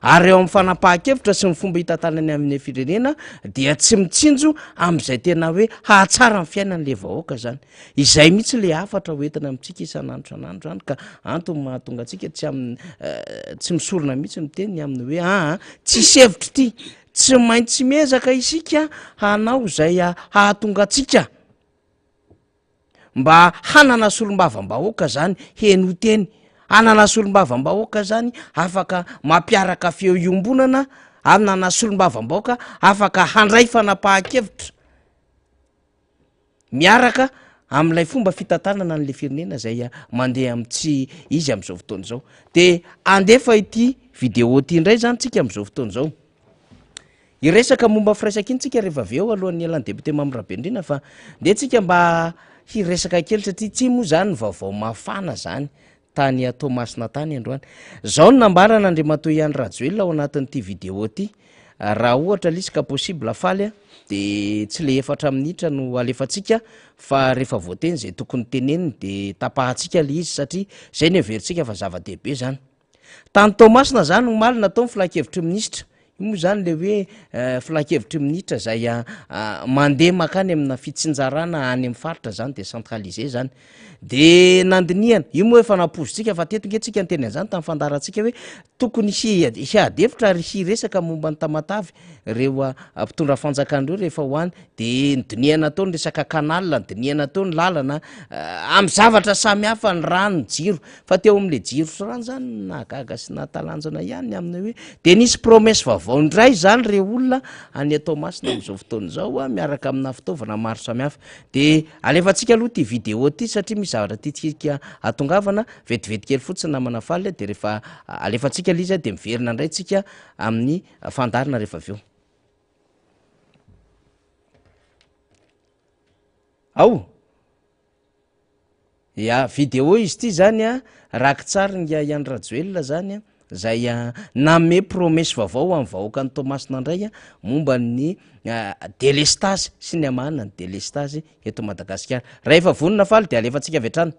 ary eo amin'ny fanapahan-kevitra sy ny fomba hitantanany amin'ny firenena dia tsy mitsinjo am'izay tena hoe hahatsara ny fiainan'le vahoaka zany izay mihitsy le afatra hoentina amitsika isan'andro zany ka antony mahatonga atsika tsy misorona mihitsy miteny amin'ny hoe tsisy hevitra ty tsy maintsy miezaka isika hanao zay hahatonga atsika mba hanana solombavam-bahoaka zany heno teny hanana solombavam-bahoaka zany afaka mampiaraka feo iombonana hanana solombavam-bahoaka afaka handray fanapahan-kevitra miaraka am'ilay fomba fitantanana an'le firenena zay mandeha amitsy izy am'izao fotoana zao de andefa ity vidéo ty indray zany tsika am'izao fotoana zao iresaka momba firaisaka iny tsika rehefa aveo alohan'ny elan'ny député Mamirabendrina fa de tsika mba hiresaka kely satria tsy moa zany ny vaovao mafana zany tany Tomasina tany androany zao no nambarana Andriamatoa Ihany Rajoelina ao anatin'ity vidéo ty raha ohatra lisika possible faly de tsy le 4 minitra no alefatsika fa rehefa voateny zay tokony teneniny de tapahatsika le izy satria zay ny averintsika fa zava-dehibe zany tany Tomasina zany no maly natao filakevitry minisitra moa zany le hoe filakevitry minitra zay mandeha makany amina fitsinjarana any amin'ny faritra zany de centralisé zany de nandiniana io moa efa napozotsika fa tetika tsika ny teny an'izany tamin'ny fandarantsika hoe tokony hiadevitra ary hiresaka momba ny tamatavy reo mpitondra fanjakan'ireo rehefa hoany de nydiniana tao ny resaka kanalina nydiniana tao ny lalana amin'ny zavatra samy hafa ny rano ny jiro fa teo amin'le jiro sy rano zany nahagaga sy nahatalanjona ihany amin'ny hoe de nisy promesse vaovao ndray zany re olona any Tomasina am'izao fotoana zao miaraka amina fitaovana maro samy hafa de alefatsika aloha ty vidéo ty satria misy zavatra titsika atongavana vetivety kely fotsiny namana faly de rehefa alefatsika le izy de miverina ndray tsika amin'ny fandarina rehefa aveo ao ya vidéo izy ty zany raki tsara nga Ihany Rajoelina zany zay name promesse vaovao amin'ny vahoaka ny Tomasina ndray momba ny délestage sy ny amahana ny délestage eto Madagasikara rehefa vonona faly de alefatsika vetrany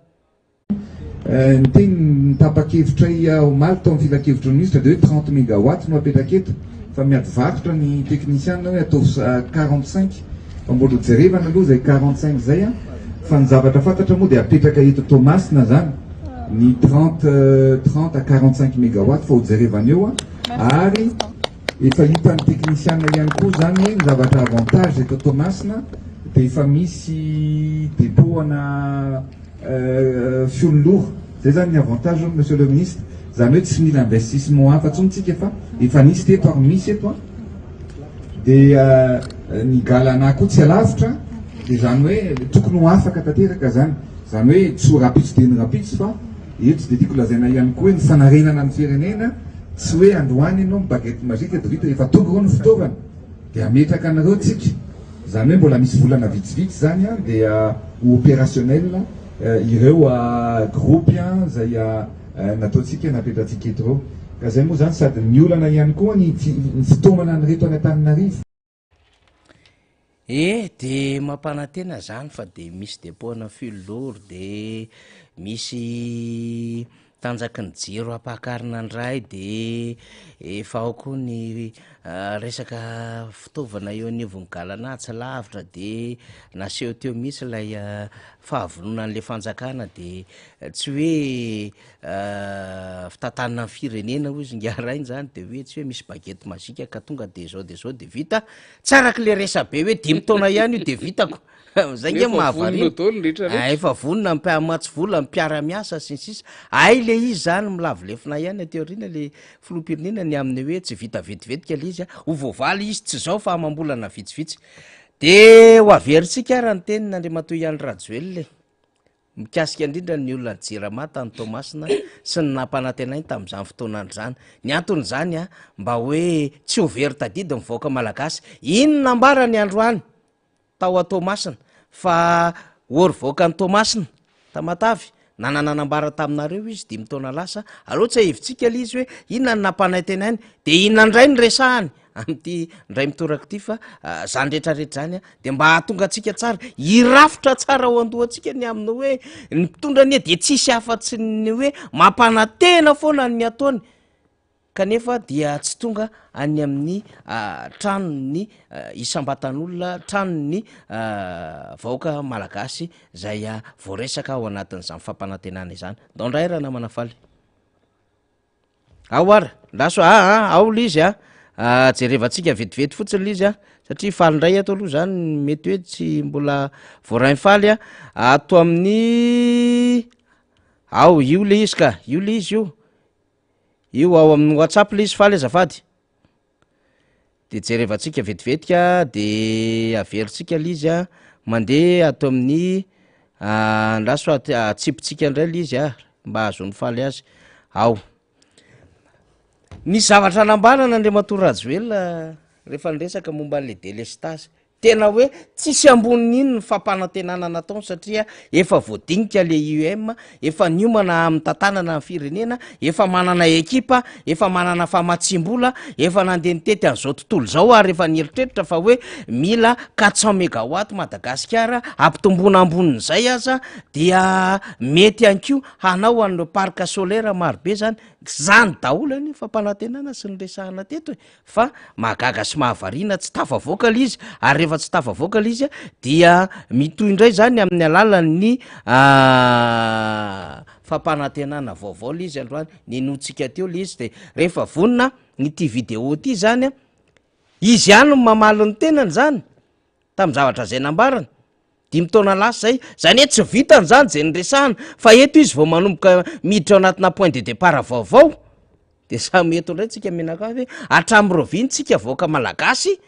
ny teny nitapa-kevitray omaly tao amin'ny filakevitra ministre de hoe 30 mégawatts no apetraka eto fa miady vakotra ny technicien hoe ataovy 45 fa mbola jerevana aloha zay 45 zay fa ny zavatra fantatra moa de apetraka eto Tomasina zany ny 30 à 45 mégawatts fa hojerevana eo ary efa hitan'ny technicien ihany koa zany hoe ny zavatra avantage eto Tomasina de efa misy dépôt-ana fiololoha zay zany ny avantage monsieur le ministre zany hoe tsy mila investissement hafa tsony tsika fa efa nisy teto ary misy eto de ny galana koa tsy alavitra de zany hoe tokony ho afaka tanteraka zany hoe tsy ho rapitsy de ny rapitsy fa eto de tiako lazaina ihany koa hoe ny fanarenana ny firenena tsy hoe androany ianao bagety magique de vita efa tonga reo ny fitaovana de ametraka anareo tsika zany hoe mbola misy volana vitsivitsy zany de opérationnel ireo groupe zay nataotsika napetratsika eto reo ka zay moa zany sady ny olana ihany koa ny fitomana ny reto any Antananarivo de mampanantena zany fa de misy dépôt-na filolory de misy tanjaky ny jiro ampakarina andray de efa ao koa ny resaka fitaovana eo anivony galana tsy lavitra de naseho teo misy lay fahavononan'le fanjakana de tsy hoe fitantanana ny firenena ho izy ngarainy zany de hoe tsy hoe misy bagety mazika ka tonga de zao de vita tsaraky le resa be hoe 10 taona ihany io de vitako zay nge mahavarina efa vonona matsy vola mpiara-miasa sy ny sisa ay le izy zany milavolefina ihany teorina le filoham-pirenena ny amin'ny hoe tsy vita vetivetika le izy ho voavaly izy tsy zao fa mambolana vitsivitsy de ho averitsika raha ny tenin'Andriamatoa ihany Rajoelina mikasika indrindra ny olona ny Jirama tany Tomasina sy ny nampanantenainy tamin'izany fotoanandro zany. Ny anton'izany a mba hoe tsy ho very tadidy mivoaka malagasy. Inona ambara ny androany tao a Tomasina fa ory voaka ny Tomasina Tamatavy nananambara taminareo izy 5 taona lasa aloha tsy hevitsika le izy hoe inona ny nampanantenainy de inona ndray ny resahany amty ndray mitoraka ty fa zany rehetrarehetra zany a de mba hahatonga atsika tsara hirafitra tsara ao andohantsika ny aminy hoe ny mpitondra anie de tsisy afa-tsy ny hoe mampanantena foana ny ataony kanefa dia tsy tonga any amin'ny tranony isam-batan'olona tranony vahoaka malagasy zay voaresaka ao anatin'izany fampanantenana izany. Ndondray raha namana faly ao ara laso ao le izy jerevantsika vetivety fotsiny le izy satria falindray ato aloha zany mety hoe tsy mbola voarainy faly ato amin'ny ao io le izy ka io le izy io ao amin'ny WhatsApp le izy faly azafady de jerevantsika vetivetika de averitsika le izy mandeha ato amin'ny laso atsipitsika indray le izy mba azon'ny faly azy ao ny zavatra nambarana Andriamatoa Rajoelina rehefa niresaka momba n'le délestage tena hoe tsisy amboniny iny ny fampanantenana nataony satria efa voadinika le IEM efa niomana amin'ny tantanana ny firenena efa manana ekipa efa manana famatsimbola efa nandeha nitety an'izao tontolo zao ary efa nieritreritra fa hoe mila 400 mégawatt Madagasikara ampitombona ambonin'izay aza dia mety anko hanao an'le parc solaire marobe zany daholany fampanantenana sy ny resahana teto fa mahagaga sy mahavariana tsy tafavoaka le izy ary rehefa tsy tafavoaka le izy dia mitoy indray zany amin'ny alalan'ny fampanantenana vaovao le izy androany nenotsika teo le izy de rehefa vonina nyty vidéo ty zany izy ihany mamaly ny tenany zany tamin'ny zavatra zay nambarana 5 taona lasa zany hoe tsy vitany zany zay nyresahana fa eto izy vao manomboka miditra ao anatina point de départ vaovao de samy eto indray tsika menakavy hatramin'ny rovintsika voaka malagasy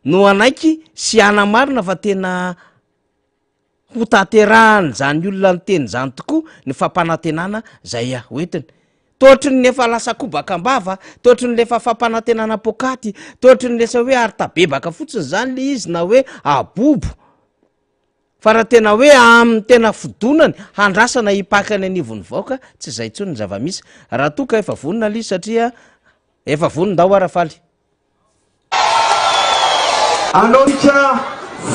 no anaiky sy anamarina fa tena ho tanterahany zany olona ny teny zany tokoa ny fampanantenana zay hoetiny tohatry ny efa lasa kobakambava tohatry ny lefa fampanantenana pokaty tohatry ny lesa hoe ary tabebaka fotsiny zany le izy na hoe abobo fa raha tena hoe amin'ny tena fidonany handrasana hipakany anivony vaoka tsy zay tsony ny zava-misy raha toka efa vonina le izy satria efa vonindao arafaly Anoika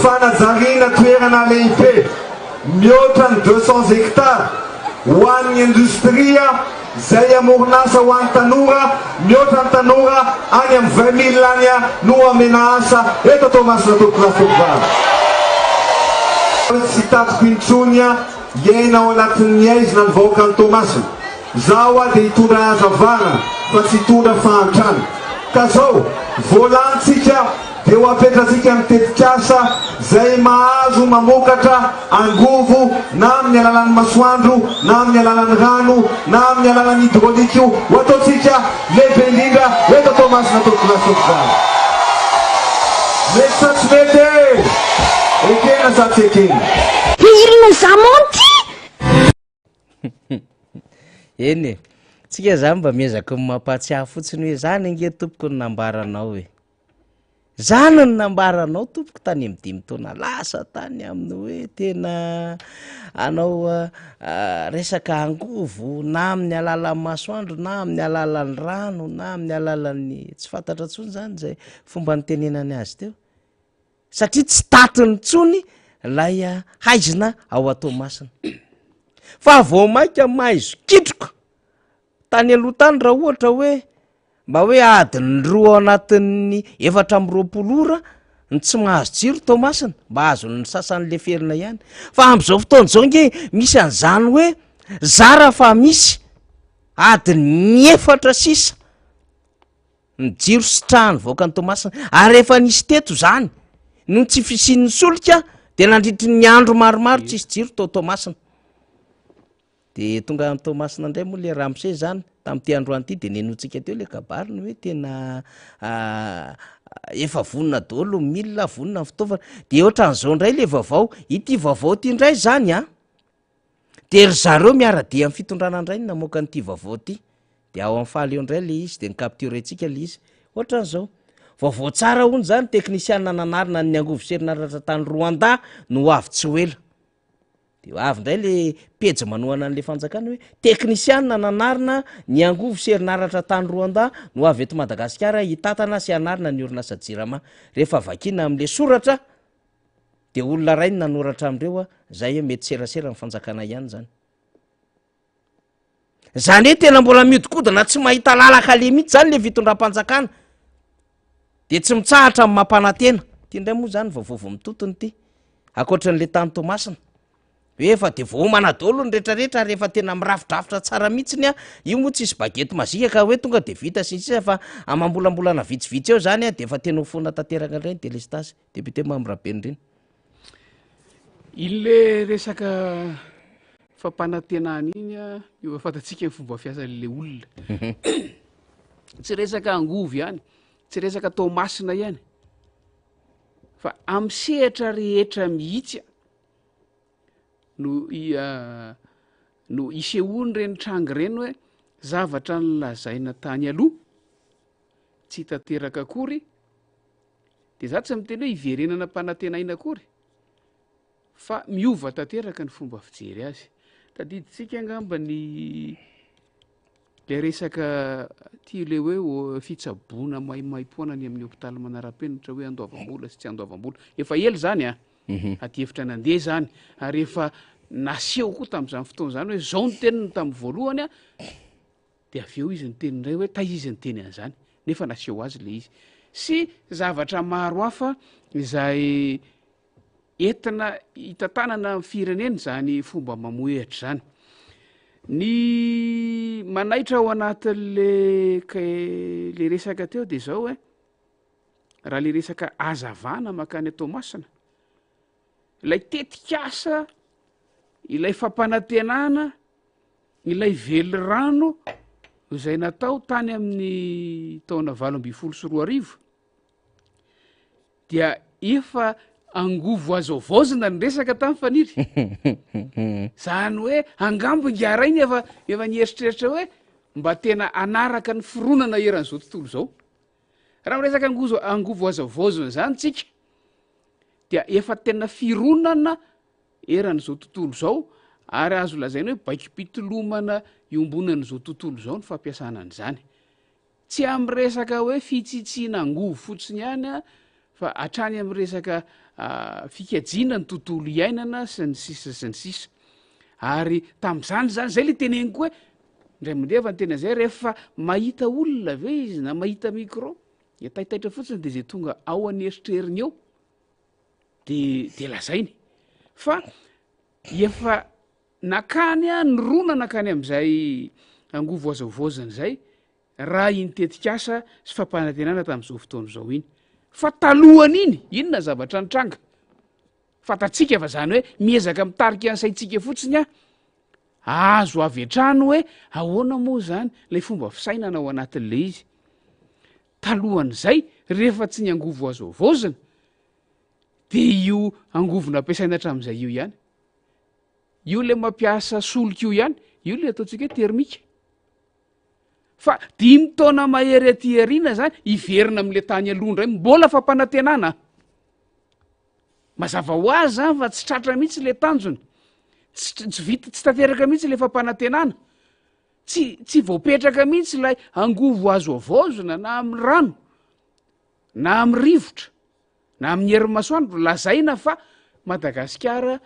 fanajariana toerana lehibe mihoatra ny 200 hectares ho an'ny industria zay amoronasa ho an'ny tanora mihoatra ny tanora any amin'ny 20 000 any no amena asa eto Tomasina Tokolasovana tsy tatiko intsony iaina ao anatin'ny aizina ny vahoaka ny Tomasina zaho dia hitondra hazavana fa tsy hitondra fahantrana ka zao voalantsika dia ho apetratsika mitetikasa zay mahazo mamokatra angovo na amin'ny alalan'ny masoandro na amin'ny alalan'ny rano na amin'ny alalan'ny hydraulique io ho ataotsika lehibe indrindra eto Tomasina Tokolasovana mety sa tsy mety ekena sa tsy ekena ilona zamonty eny tsika zany mba miezaka mampatsiahy fotsiny hoe zany ange tompoko ny nambaranao zany ny nambaranao tompoko tany amin'ny 5 taona lasa tany amin'ny hoe tena anao resaka angovo na amin'ny alalan'ny masoandro na amin'ny alalan'ny rano na amin'ny alalan'ny tsy fantatra tsony zany zay fomba nitenenany azy teo satria tsy tatiny tsony lay haizina ao Tomasina fa vao maika maizo kitroka tany aloha tany raha ohatra hoe mba hoe adiny 2 ao anatin'ny 420 ora ny tsy mahazo jiro Tomasina mba azony sasan'le ferina ihany fa am'izao fotoana zao nge misy an'izany hoe zara fa misy adiny 4 sisa ny jiro sitrahany voaka ny Tomasina ary rehefa nisy teto zany no tsy fisin'ny solika de nandritry ny andro maromaro tsisy jiro tao Tomasina de tonga amin'ny Tomasina indray moa le Ramse zany tamin'ity androany ity de nenotsika teo le kabariny hoe tena efa vonina daholo milina vonina fitaovana de ohatran'izao indray le vaovao ity vaovao ty indray zany a de ry zareo miara-dia amin'ny fitondrana indray ny namoaka n'ity vaovao ty de ao amin'ny faly eo indray le izy de nikapturetsika le izy ohatran'izao vaovao tsara hony zany teknisianina nanarina ny angovo serinaratra tany Rwanda no avy tsy ho ela de avy indray le pejy manohana an'le fanjakana hoe teknisianina nanarina ny angovo serinaratra tany Rwanda no avy eto Madagasikara hitatana sy anarina ny orinasa jirama rehefa vakina amin'le soratra de olona ray ny nanoratra amindreo zay hoe mety serasera ny fanjakana ihany zany zany hoe tena mbola miodikodina tsy mahita lalaka le mihitsy zany le fitondram-panjakana de tsy mitsahatra amin'ny mampanantena ty indray moa zany vaovao mitotony ty akoatran'le tany Tomasina efa de vohomana daholo ny rehetrarehetra rehefa tena mirafidrafitra tsara mihitsiny a io moa tsisy bagety mazika ka hoe tonga de vita sisa fa amambolambolana vitsivitsy eo zany a de efa tena hofona tanteraka indray ny delestasy député Mamirabe reny ile resaka fampanantenana iny a io fantatsika ny fomba fiasan'le olona tsy resaka angovo ihany tsy resaka Tomasina ihany fa amin'ny sehatra rehetra mihitsy no isehoany reny trangy reny hoe zavatra nylazaina tany aloha tsy tanteraka akory de za tsy miteny hoe iverenana mpanantenaina akory fa miova tanteraka ny fomba fijery azy tadiditsika angamba ny le resaka ty le hoe fitsaboana maimaipoana ny amin'ny hopitaly Manarapenitra hoe andoavam-bola sy tsy andoavam-bola efa ela zany a aty hevitra nandeha zany ary efa naseho koa tam'izany fotoana zany hoe zao ny teniny tamin'ny voalohany a de avy eo izy ny teny indray hoe taizy ny teny an'izany nefa naseho azy le izy sy zavatra maro hafa izay entina hitantanana amin'ny firenena zany fomba mamoehatra zany ny manaitra ao anatin'le le resaka teo de zao hoe raha le resaka azavana makany Tomasina ilay tetikasa ilay fampanantenana ilay velirano izay natao tany amin'ny taona 2024 dia efa angovo azo vaozina ny resaka tamin'ny faniry zany hoe angambo ingara iny efa nieritreritra hoe mba tena anaraka ny fironana eran'izao tontolo zao raha miresaka angovo azo vaozina zany tsika dia efa tena fironana eran'izao tontolo zao ary azo lazaina hoe baiki-pitolomana iombonan'izao tontolo zao ny fampiasana an'izany tsy amin'ny resaka hoe fitsitsiana angovo fotsiny ihany a fa hatrany amin'ny resaka fikajiana ny tontolo iainana sy ny sisa sy ny sisa ary tam'izany zany zay le teneniko hoe indray mandeha fa ny tena zay rehefa mahita olona ve izy na mahita micro taitaitra fotsiny de zay tonga ao an'eritreriny eo de lazainy fa efa nakany a ny rona nakany am'izay angovo azavaozana zay raha iny tetikasa sy fampanantenana tam'izao fotoana zao iny fa talohany iny inona zavatra nitranga fantatsika fa zany hoe miezaka mitarika ansaitsika fotsiny a azo avy atrano hoe ahoana moa zany lay fomba fisainana ao anatin'le izy talohan'izay rehefa tsy ny angovo azavaozana de io angovona ampiasaina hatramin'izay io ihany io le mampiasa solika io ihany io le ataontsika hoe termika fa 5 taona mahery aty ariana zany iverina am'le tany aloha ndray mbola fampanantenana mazava ho azy zany fa tsy tratra mihitsy le tanjony tsy vita tsy tanteraka mihitsy le fampanantenana tsy voapetraka mihitsy lay angovo azo avaozona na amin'ny rano na amin'ny rivotra na amin'ny herimasoandro lazaina fa Madagasikara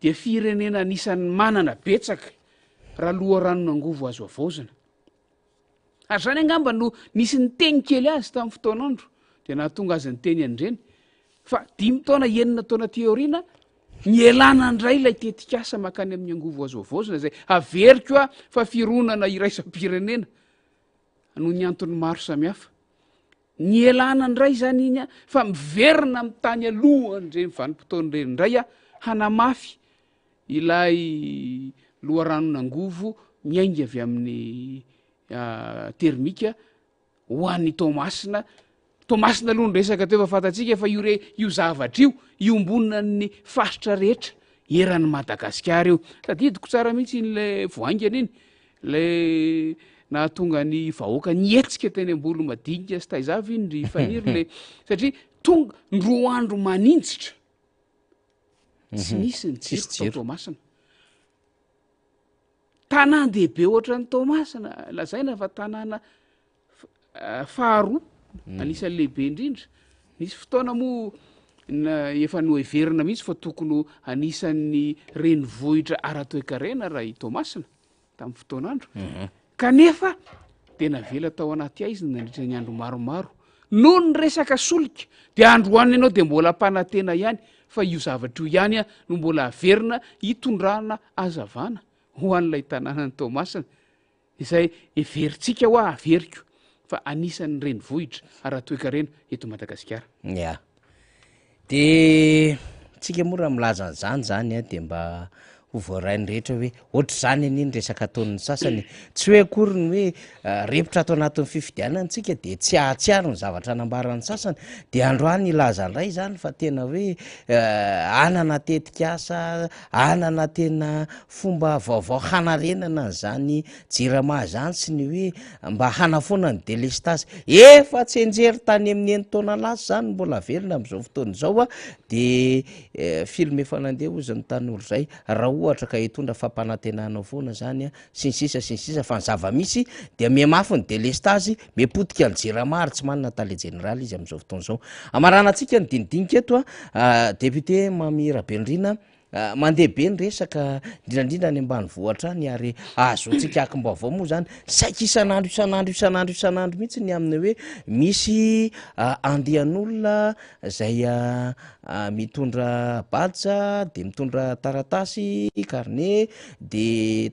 dia firenena anisan'ny manana betsaka raha loha ranona angovo azo avaozana ary zany angamba no nisy ny teny kely azy tamin'ny fotoanandro de nahatonga azy ny teny an'ireny fa 5 taona 9 taona teoriana ny elana indray ilay tetikasa makany amin'ny angovo azo avaozana zay averiko a fa fironana iraisam-pirenena noho ny antony maro samihafa ny elana indray zany iny a fa miverina amin'ny tany alohan'ireny vanim-potoan'ireny indray a hanamafy ilay loharanon'angovo miainga avy amin'ny termika ho an'ny Tomasina Tomasina aloha ny resaka teo efa fantatsika fa io zavatra io ombonina ny faritra rehetra eran'ny Madagasikara io. Tadidiko tsara mihitsy le voaingana iny le nahatonga ny vahoaka nietsika teny ambolo madinika sy taizavy iny ry faniry le satria tonga roa andro manintsitra tsy nisy ny jiro tao Tomasina. Tanàn-dehibe ohatran'ny Tomasina lazaina fa tanàna faharoa anisan'ny lehibe indrindra. Nisy fotoana moa efa noheverina mihitsy fa tokony anisan'ny renivohitra ara-toekarena raha i Tomasina tamin'ny fotoan'andro. Kanefa tena vela tao anaty aizina nandritra ny andro maromaro. Noho ny resaka solika dia androany ianao dia mbola mpanantena ihany fa io zavatra io ihany no mbola averina hitondrana azavana ho an'ilay tanànan'ny Tomasina. Izay everintsika ho averiko fa anisan'ny renivohitra ara-toekarena eto Madagasikara. Ya. De tsika moa raha milaza an'izany zany de mba ho voarainy rehetra hoe ohatr' zany aniny resaka ataon'ny sasany tsy hoe akory ny hoe repitra ato anatin'ny fifidianana tsika de tsy ahatsiaro ny zavatra anambaran'ny sasany de androany ilaza ndray zany fa tena hoe anana tetikasa anana tena fomba vaovao hanarenana zany jirama zany sy ny hoe mba hanafoana ny delestasy efa tsy enjery tany amin'ny enitaona lasy zany mbola velona am'izao fotoana zao de film efa nandeha ozy ny tanolo zay raha ohatra ka hitondra fampanantenanao foana zany sy ny sisa fa ny zava-misy dia mihamafy ny delestasy mipotika ny jiramary tsy manana tale général izy am'izao fotoana zao. Amaranantsika ny dinidinika eto député Mamy Rabendrina mandeha be ny resaka indrindra ny ambany vohatra ny ary azotsika akim-baovao moa zany saika isanandro mihitsy ny amin'ny hoe misy andian'olona zay mitondra baja de mitondra taratasy carnet de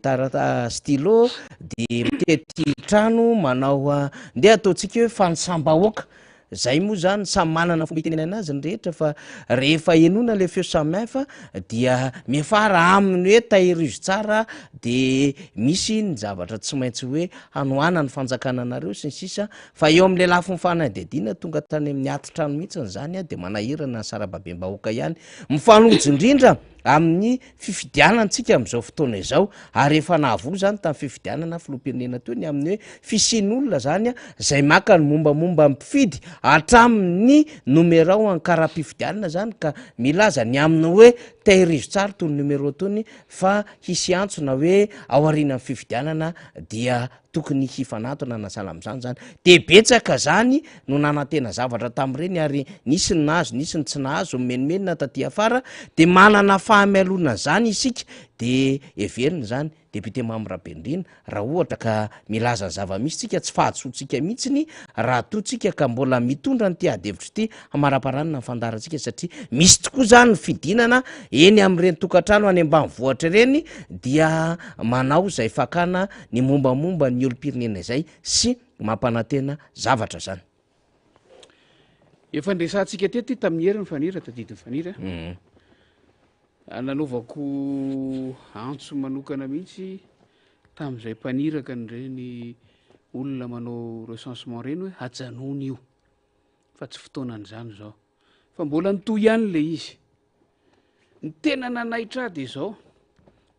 stylo de mitety trano manao ndeha ataotsika hoe fanisambahoaka. Zay moa zany samy manana fomba itenenana azy ny rehetra fa rehefa enona le feo samihafa dia miafara aminy hoe tahirizy tsara de misy ny zavatra tsy maintsy hoe hanoana ny fanjakana anareo sy ny sisa fa eo am'le lafo ny fanadidina tonga tany amin'ny atitrano mihitsy zany de manahirana ny sarababem-bahoaka ihany mifanojo indrindra amin'ny fifidianantsika am'izao fotoana izao ary efa nahavory zany tamin'ny fifidianana filoham-pirenena teo ny amin'ny hoe fisian'olona zany zay maka ny mombamomba mpifidy hatramin'ny numéro ankara-pifidianana zany ka milaza ny amin'ny hoe tahirizo tsara tony numéro tony fa hisy antsona hoe ao aorian'ny fifidianana dia tokony hifanatona nasala am'izany zany de betsaka zany no nanantena zavatra tamin'ireny ary nisy ny nahazo nisy ny tsy nahazo menimenina taty afara de manana fahamialona zany isika de everina zany député Mamy Rabendrina raha ohatra ka milaza ny zava-misy tsika tsy fahatsotsika mihitsiny raha totsika ka mbola mitondra ny tiadevitra ity hamaraparanina ny fandarantsika satria misy tokoa zany ny fidinana eny am'ireny tokantrano any ambany vohatra ireny dia manao zay fakana ny mombamomba ny olom-pirenena izay sy mampanantena zavatra zany. Efa ndresantsika tety tamin'ny heriny fanira tadidiny fanira nanaovako antso manokana mihitsy tamin'izay mpaniraka nyreny olona manao recensement reny hoe hajanony io fa tsy fotoanan'izany zao fa mbola nitoy ihany le izy ny tena nanaitra de zao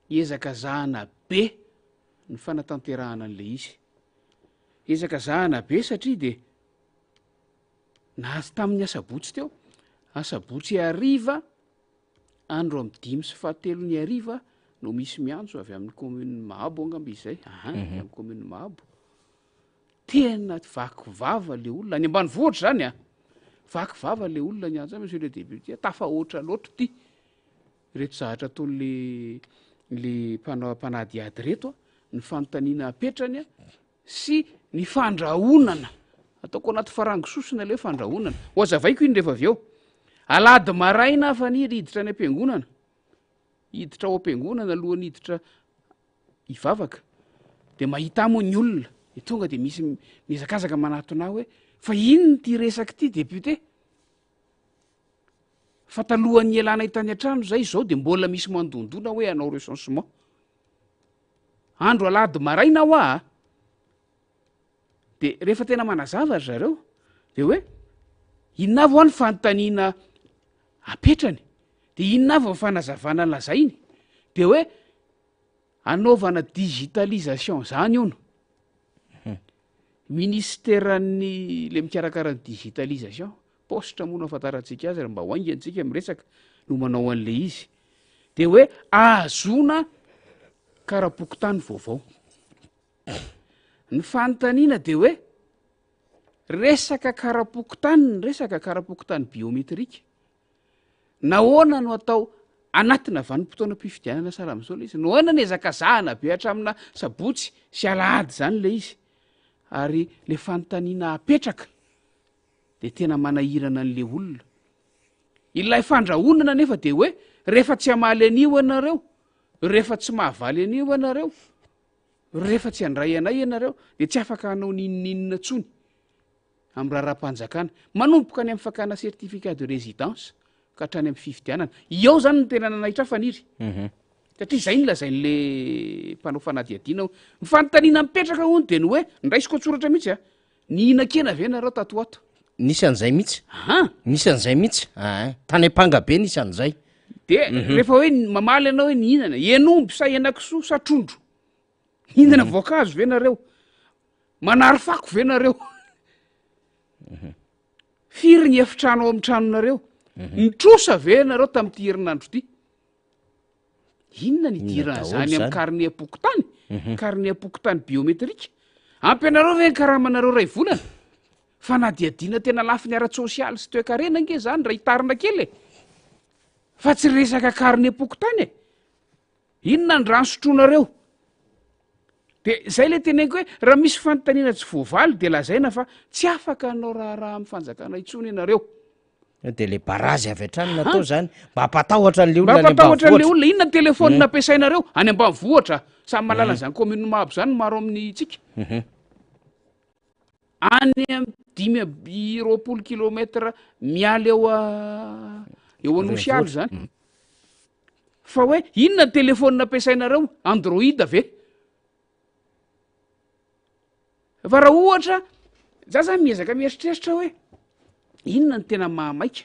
ezaka zahana be ny fanatanterahana an'le izy ezaka zahana be satria de nahazy tamin'ny asabotsy teo asabotsy ariva andro amy 5 sy 7 ny ariva no misy miantso avy amin'ny commune Mahabo angamba izay amin'ny commune Mahabo tena vaky vava le olona any ambany vohatra zany vaky vava le olona ny antso monsieur le député tafahoatra loatra ty reto zahatra ataon'le mpanadiady reto ny fanontaniana apetrany sy ny fandrahonana ataoko anaty farangososina le fandrahonana ho azavaiko iny rehefa avy eo alady maraina faniry hiditra ny ampiangonana hiditra ao ampiangonana alohany hiditra hivavaka de mahita moa ny olona tonga de misy mizakazaka manatona hoe fa inony ty resaka ty député fa talohan'ny elana hitany an-trano zay zao de mbola misy mandondona hoe anao recensement andro alady maraina ao de rehefa tena manazava zareo de hoe inona avo any fanontaniana apetrany de inona avy ny fanazavana lazainy de hoe anaovana digitalisation zany ono ministeran'ny le mikarakara ny digitalisation postra moa no afantarantsika azy mba hoaingantsika miresaka no manao an'le izy de hoe ahazona karapokotany vaovao ny fanontaniana de hoe resaka karapokotany resaka karapokotany biometrika nahoana no atao anatina vanim-potoana mpifidianana salamizao le izy nohoana ny ezaka zahana be hatramina sabotsy sy alahady zany le izy ary le fanontaniana apetraka de tena manahirana an'le olona ilay fandrahonana nefa de hoe rehefa tsy hamaly anio ianareo rehefa tsy mahavaly anio ianareo rehefa tsy handray anay ianareo de tsy afaka hanao ninoninona tsony amin'ny raharam-panjakana manomboka any amin'ny fakana certificat de résidence ka hatrany amin'ny fifidianana eo zany no tena nanaitra faniry satria zay ny lazain'le mpanao fanadiadiana ny fanontaniana mipetraka hony de ny hoe ndraisiko tsoratra mihitsy a nihinan-kena ve nareo tato ato nisy an'izay mihitsy nisy an'izay mihitsy tany am-panga be nisy an'izay de rehefa hoe mamaly anao hoe nihinana enomby sa enakisoa sa trondro hihinana voankazo ve nareo manary fako ve nareo firy ny efitrano ao amin'ny tranonareo nitrosa ve nareo tamin'ity herinandro ity inona nidirana zany amin'ny karne apokotany karne apokotany biometrika ampianareo ve ny karahamanareo ray volana fa nadiadiana tena lafi ny ara-tsosialy sy toe-karena nge zany raha hitarina kely fa tsy resaka karne apokotany inona ny rano sotroanareo de zay le teneniko hoe raha misy fanontaniana tsy voavaly de lazaina fa tsy afaka anao raharaha amin'ny fanjakana itsony ianareo de le barazy avy hatrany natao zany mba hampatahotra an'le mba olona hampatahotra an'le olona inona ny telefony nampiasainareo any ambanivohatra samy malala zany commune mabo zany maro amin'ny tsika any amin'ny 5 kilometra miala eo anosy aly zany fa hoe inona ny telefony nampiasainareo android ve fa raha ohatra za zany miezaka mieritreritra hoe inona ny tena mahamaika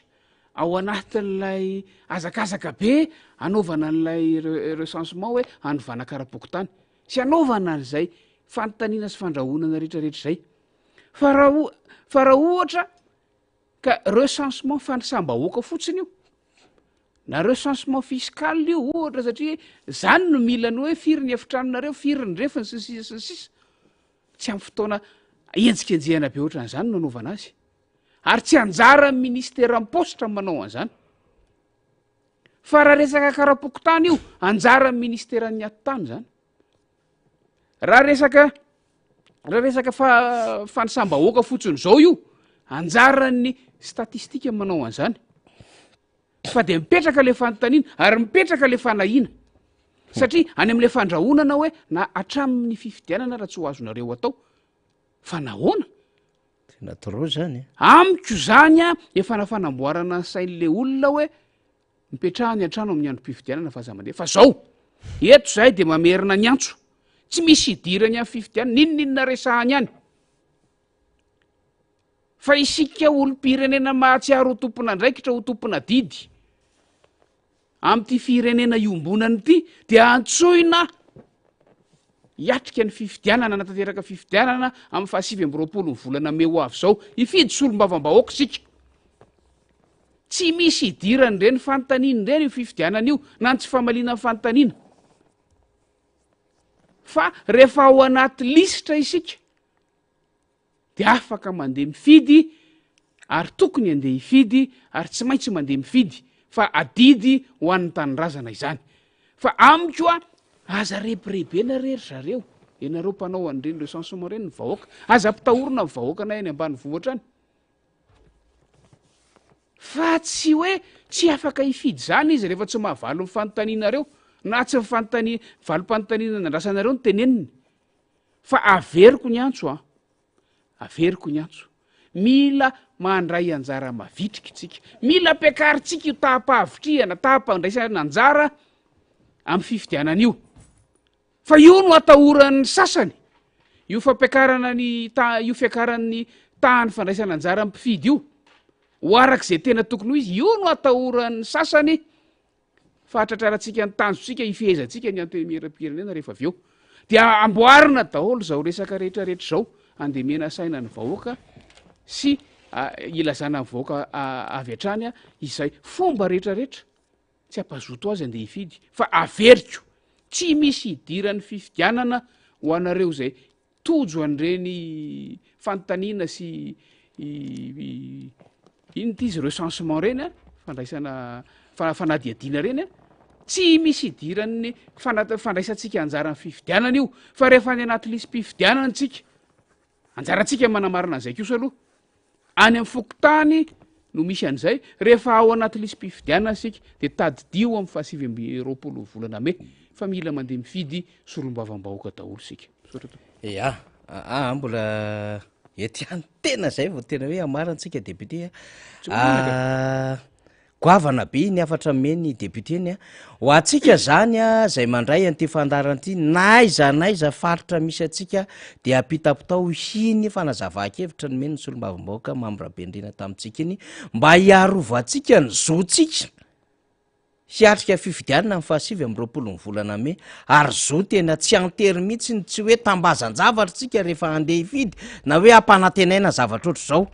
ao anatin'lay azakazaka be anaovana n'lay recensement hoe anovana karapokotany sy anaovana an'zay fanontaniana sy fandrahonana rehetrarehetra zay fa raha ohatra ka recensement fanasam-bahoaka fotsiny io na recensement fiscal io ohatra satria zany no milany hoe firy ny efitranonareo firy ny refiny sisisa tsy amin'ny fotoana enjikenjehana be ohatra n'zany no anaovana azy ary tsy anjara ny ministera ampostra manao an'zany fa raha resaka karapokotany io anjara ny ministeran'ny atotany zany raha resaka fanasam-bahoaka fotsiny zao io anjarany statistika manao an'zany fa de mipetraka le fanontaniana ary mipetraka le fanahina satria any amin'le fandrahonana hoe na atramin'ny fifidianana raha tsy ho azonareo atao fa nahoana tena tro zany amiko zany a efa nafanamboarana sain'le olona hoe mipetrahany an-trano amin'ny androm-pifidianana fa za mandeha fa zao eto zay de mamerina ny antso tsy misy idirany amin'ny fifidianana ninoninona resahany any fa isika olom-pirenena mahatsiaro ho tompona ndraikitra ho tompona didy am'ty firenena iombonany ity de antsoina hiatrika ny fifidianana natateraka fifidianana amin'ny 7 ny volana me ho avy zao ifidy solom-bavambahoaka sika tsy misy idirany reny fanontaniany reny io fifidianana io na ny tsy famaliana ny fanontaniana fa rehefa ao anaty lisitra isika de afaka mandeha mifidy ary tokony andeha hifidy ary tsy maintsy mandeha mifidy fa adidy ho an'ny tanyrazana izany fa amiko a aza repirebena rery zareo ianareo mpanao an'ireny recensement reny ny vahoaka aza mpitahorona ny vahoaka na eny ambany vohatra any fa tsy hoe tsy afaka hifidy zany izy rehefa tsy mahavaly ny fanontanianareo na tsy valim-panontaniana nandrasanareo ny teneniny fa averiko ny antso averiko ny antso mila mandray anjara mavitrika itsika mila ampiakaritsika io tahapa-havitriana tahapa-ndraisana anjara amin'ny fifidianana io fa io no atahoran'ny sasany io fampiakarana io fiakaran'ny tahany fandraisana anjara amin'ny mpifidy io ho arak'izay tena tokony ho izy io no atahoran'ny sasany fahatratrarantsika ny tanjotsika ifehezantsika ny antemieram-pirenena rehefa avy eo dia amboarina daholo zao resaka rehetrarehetra zao andemena saina ny vahoaka sy ilazana ny vahoaka avy atrany izay fomba rehetrarehetra tsy ampazoto azy andeha hifidy fa averiko tsy misy hidiran'ny fifidianana ho anareo zay tojo an'ireny fanontaniana sy ino ty izy recensement reny fandraisana fanadiadiana reny tsy misy hidiran'ny fandraisantsika anjara ny fifidianana io fa rehefa any anaty lisy mpifidianana tsika anjarantsika manamarina an'izay kosa aloha any amin'ny fokotany no misy an'izay rehefa ao anaty lisy mpifidianana sika de tadidio amin'ny fahasivy amby roapolo volana me fa mila mandeha mifidy solombavam-bahoaka daholo sika ya mbola etiany tena zay vo tena hoe amarantsika député goavana be ny afatra meny députeny ho atsika zany zay mandray an'ity fandaran'ity naiza faritra misy atsika de apitapitao hiny fanazava-kevitra ny meny ny solombavambahoaka mambrabendrena tamintsika iny mba hiarova atsika ny zotsika hiatrika fifidianana ny fahasivy amby roapolo ny volana me ary zo tena tsy antery mihitsy ny tsy hoe tambazan-javatra tsika rehefa andeha hifidy na hoe ampanantenaina zavatra ohatr' zao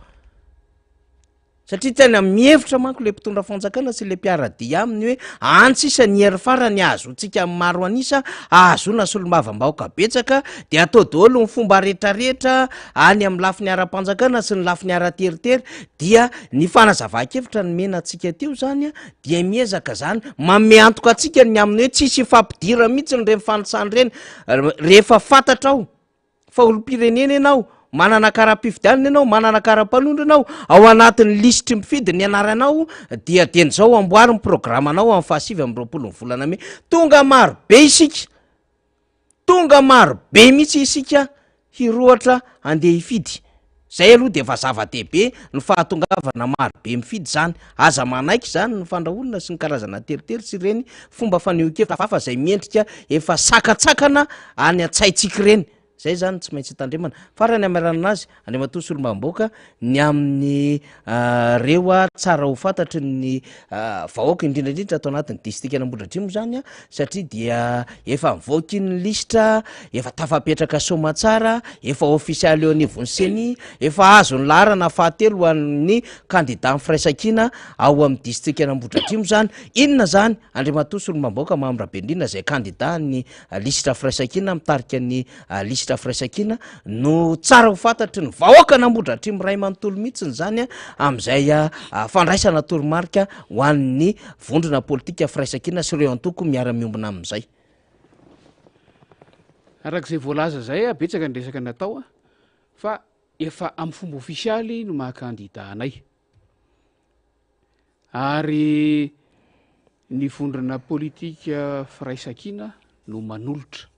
satria tena mihevitra manko le mpitondra fanjakana sy le mpiaradia aminy hoe antsisa ny hery farany ahazotsika amin'ny maro anisa ahazona solombavambahoaka betsaka de atao daholo ny fomba rehetrarehetra any amin'ny lafiny ara-panjakana sy ny lafiny ara-teritery dia ny fanazava-kevitra ny mena atsika teo zany dia miezaka zany mame antoka atsika ny amin'ny hoe tsisy fampidira mihitsy ny reny fanosany reny rehefa fantatra ao fa olom-pirenena ianao manana kara-pifidianana ianao manana kara-panondro ianao ao anatin'ny listry mifidy ny anaranao dia den'izao amboary ny programanao amin'ny fahasivy amby roapolo ny volana me tonga maro be isika tonga maro be mihitsy isika hiroatra andeha hifidy zay aloha de efa zava-dehibe ny fahatongavana maro be mifidy zany aza manaiky zany ny fandraholona sy ny karazana teritery sy reny fomba fanehoan-kevitra hafahafa zay miendrika efa sakatsakana any an-tsaitsika reny zay zany tsy maintsy tandremana farany amiarana anazy andriamatoa solombavam-bahoaka ny amin'ny reo tsara ho fantatry ny vahoaka indrindraindrindra atao anatin'ny distrika Nambohidratrimo zany satria dia efa mivoaky ny listra efa tafapetraka somatsara efa ofisialy eo anivon'ny seny efa azo ny laharana fahatelo ho an'ny candidat mifiraisakina ao amin'ny distrika Nambohidratrimo zany inona zany andriamatoa solombavam-bahoaka mamrabendrina zay candidat ny listra firaisakina mitarika ny listra firaisakina no tsara ho fantatry ny vahoaka Nambohidratrimo ray manontolo mihitsy ny zany am'izay fandraisana toromarika ho an'ny vondrona politika firaisakina sy ireo antoko miara-miombona amin'izay arak'izay voalaza zay betsaka ny resaka natao fa efa amin'ny fomba ofisialy no mahakandidanay ary ny vondrona politika firaisakina no manolotra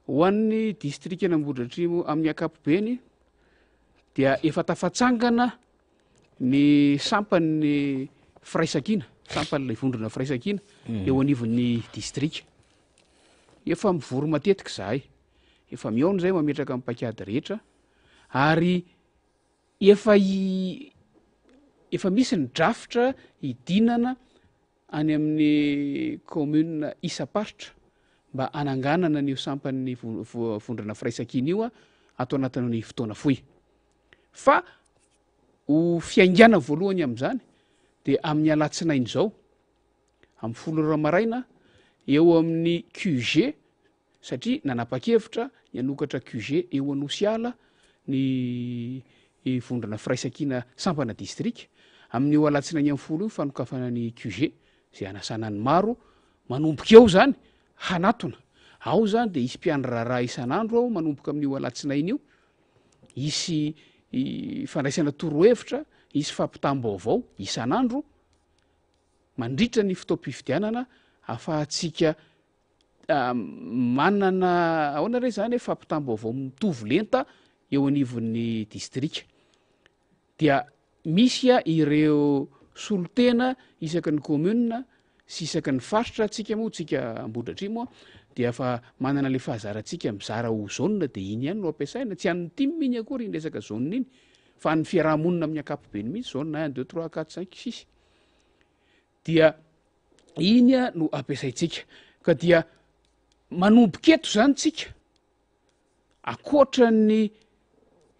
ho an'ny distrika Nambohidratrimo amin'ny akapobeny dia efa tafatsangana ny sampan'ny firaisakina sampan'lay vondrona firaisakina eo anivon'ny distrika efa mivory matetika zahay efa miaona zay mametraka amin'ny pakady rehetra ary efa misy ny drafitra hidinana any amin'ny commune isaparitra mba ananganana n'io sampan'ny vondrona firaisakina io atao anatin'ny fotoana foy fa ho fiaingana voalohany am'izany de amin'ny alatsinainy zao amin'ny folo ramaraina eo amin'ny QG satria nanapa-kevitra ny anokatra QG eo anosiala ny vondrona firaisakina sampana distrika amin'io alatsinainy amin'ny folo io fanokafana ny QG zay anasana ny maro manomboka eo zany hanatona ao zany de isy mpiandraraha isan'andro ao manomboka amin'io alatsinainy io isy fandraisana torohevitra isy fampitam-baovao isan'andro mandritra ny fotoam-pifidianana afahatsika manana ahoana re zany hoe fampitam-baovao mitovy lenta eo anivon'ny distrika dia misy ireo solotena isaky ny commune sy isaky ny faritra tsika moa tsika Ambohidratrimo dia efa manana le fahazarantsika mizara ho zone de iny ihany no ampiasaina tsy an'ny timmy iny akory iny resaka zone iny fa ny fiarahamonina amin'ny ankapobeny mihitsy zao 1 2 3 4 5 6 dia iny a no ampiasaitsika ka dia manomboka eto zany tsika akoatrany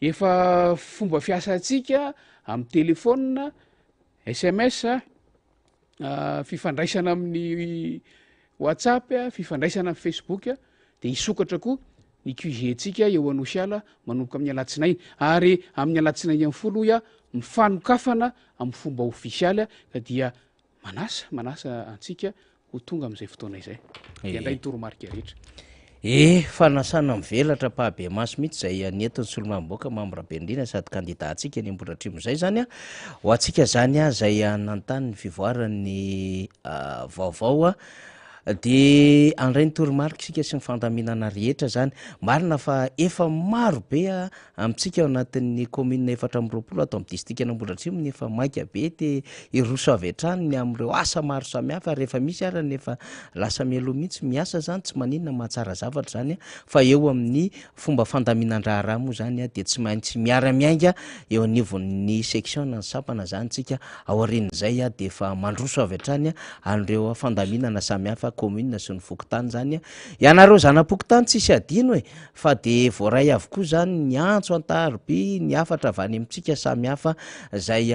efa fomba fiasantsika amin'ny telefona SMS fifandraisana amin'ny WhatsApp fifandraisana amin'ny Facebook de isokatra koa ny QG tsika eo anosiala manomboka amin'ny alatsinainy ary amin'ny alatsinainy amin'ny folo ia mifanokafana amin'ny fomba ofisialy ka dia manasa antsika ho tonga amin'izay fotoana izay indray toromarika rehetra fanasana mivelatra pahabe maso mihitsy zay anetiny solomamboaka mamorabendrina sady kandida antsika ny ambolatrimo zay zany a ho antsika zany a zay nantany ny fivoarany vaovao de andray ny toromarika sika sy ny fandaminana rehetra zany marina fa efa maro be amitsika anatin'ny commune 420 ato amin'ny district Ambohidratrimo nefa maika be te iroso avy hatrany am'ireo asa maro samihafa rehefa misy ara nefa lasa melo mihitsy miasa zany tsy maninona mahatsara zavatra zany fa eo amin'ny fomba fandaminan-draharaha moa zany de tsy maintsy miara-miainga eo anivon'ny section ny sapana zany tsika aorin'izay de fa mandroso avy hatrany an'ireo fandaminana samihafa commune sy ny fokotany zany ianareo zanapokotany tsisy adino fa de voaray avokoa zany ny antso antaroby ny afatra avany amitsika samihafa zay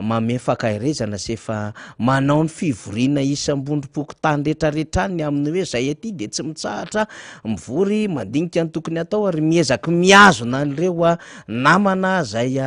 mame fakahirezana sy efa manao ny fivoriana isam-bondrom-pokotany rehetrarehetrany amin'ny hoe zay aty de tsy mitsahatra mivory mandinika ny tokony atao ary miezaky miazona an'ireo namana zay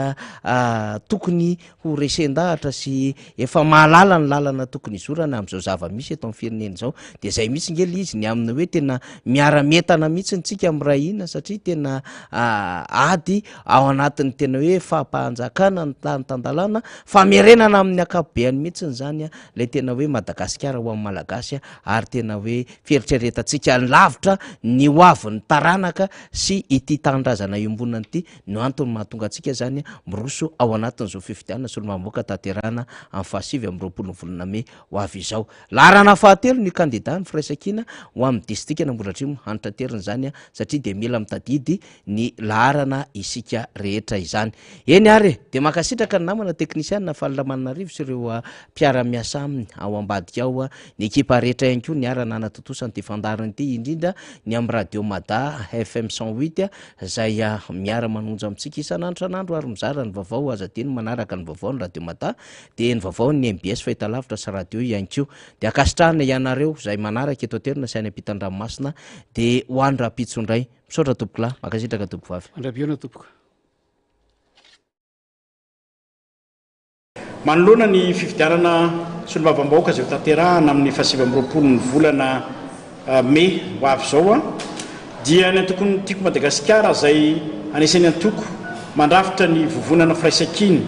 tokony ho resendahatra sy efa mahalala ny lalana tokony izorana am'izao zava-misy eto amin'ny firenena zao de zay misy ngely izy ny amin'ny hoe tena miara-metana mihitsy ntsika am'rahina satria tena ady ao anatin'ny tena hoe fampahanjakana ny tany tandalana famerenana amin'ny akapobeany mihitsiny zany le tena hoe Madagasikara ho amin'ny malagasy ary tena hoe fieritreretantsika lavitra ny hoavin'ny taranaka sy ity tandrazana iombonana ity no antony mahatonga antsika zany miroso ao anatin'izao fifidianana solomamboaka tanterahana amin'ny fahasivy amin'ny 20 volana May ho avy izao laharana fahatelo ny kandida ny firaisakina ho amin'ny district Ambohidratrimo hantrateriny zany satria de mila mitadidy ny laharana isika rehetra izany eny ary de makasitraka ny namana teknisiana na Fahalamanarivo sy ireo mpiara-miasa aminy ao ambadika ao ny ekipa rehetra ihany koa ny arana anatotosany ty fandarany ity indrindra ny amin'ny radio Mada FM 108 zay miara manonja amitsika isan'andro san'andro ary mizara ny vaovao aza teny manaraka ny vaovao ny radio Mada de ny vaovao ny MBS fahita lavitra sy radio ihany koa de akasitrahana ianareo zay manaraka eto aterina sy any ampitan-dranomasina de ho andra apitsondray misaotra tompoko lahy makasitraka tompoko vavy andrabiona tompoko manoloana ny fifidianana solombavam-bahoaka zay tanterahana amin'ny 20 ny volana May ho avy zao dia ny tokony tiako Madagasikara zay anisany antoko mandrafitra ny vovonana firaisakiny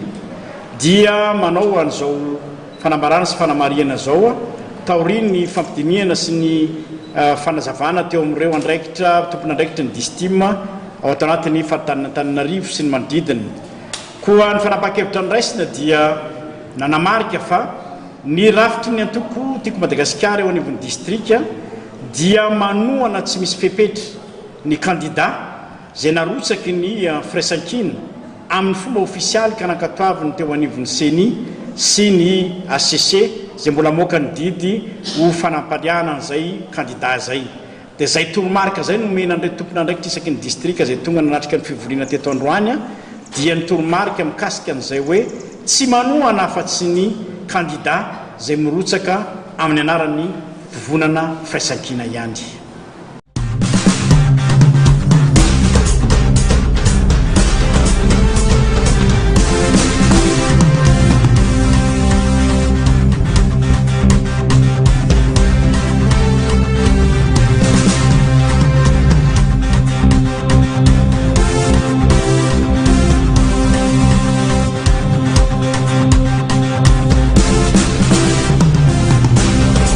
dia manao an'izao fanambarana sy fanamariana zao taoriny ny fampidiniana sy ny fanazavana teo amin'ireo andraikitra tompon'andraikitra ny distima ao ato anatin'ny Antananarivo sy ny manodidina koa ny fanapa-kevitra ny raisina dia nanamarika fa ny rafitry ny antoko tiako Madagasikara eo anivon'ny distrika dia manohana tsy misy fepetra ny kandida zay narotsaky ny firaisakina amin'ny fomba ofisialy ka nankatoaviny teo anivon'ny CENI sy ny ACC zay mbola moka ny didy ho fanampariana an'izay kandida zay de zay toromarika zay nomena andray tompon'andraikitra isaky ny distrika zay tonga nanatrika ny fivoriana teto Androany dia ny toromarika mikasika an'izay hoe tsy manohana afa-tsy ny kandida zay mirotsaka amin'ny anaran'ny vovonana firaisakina ihany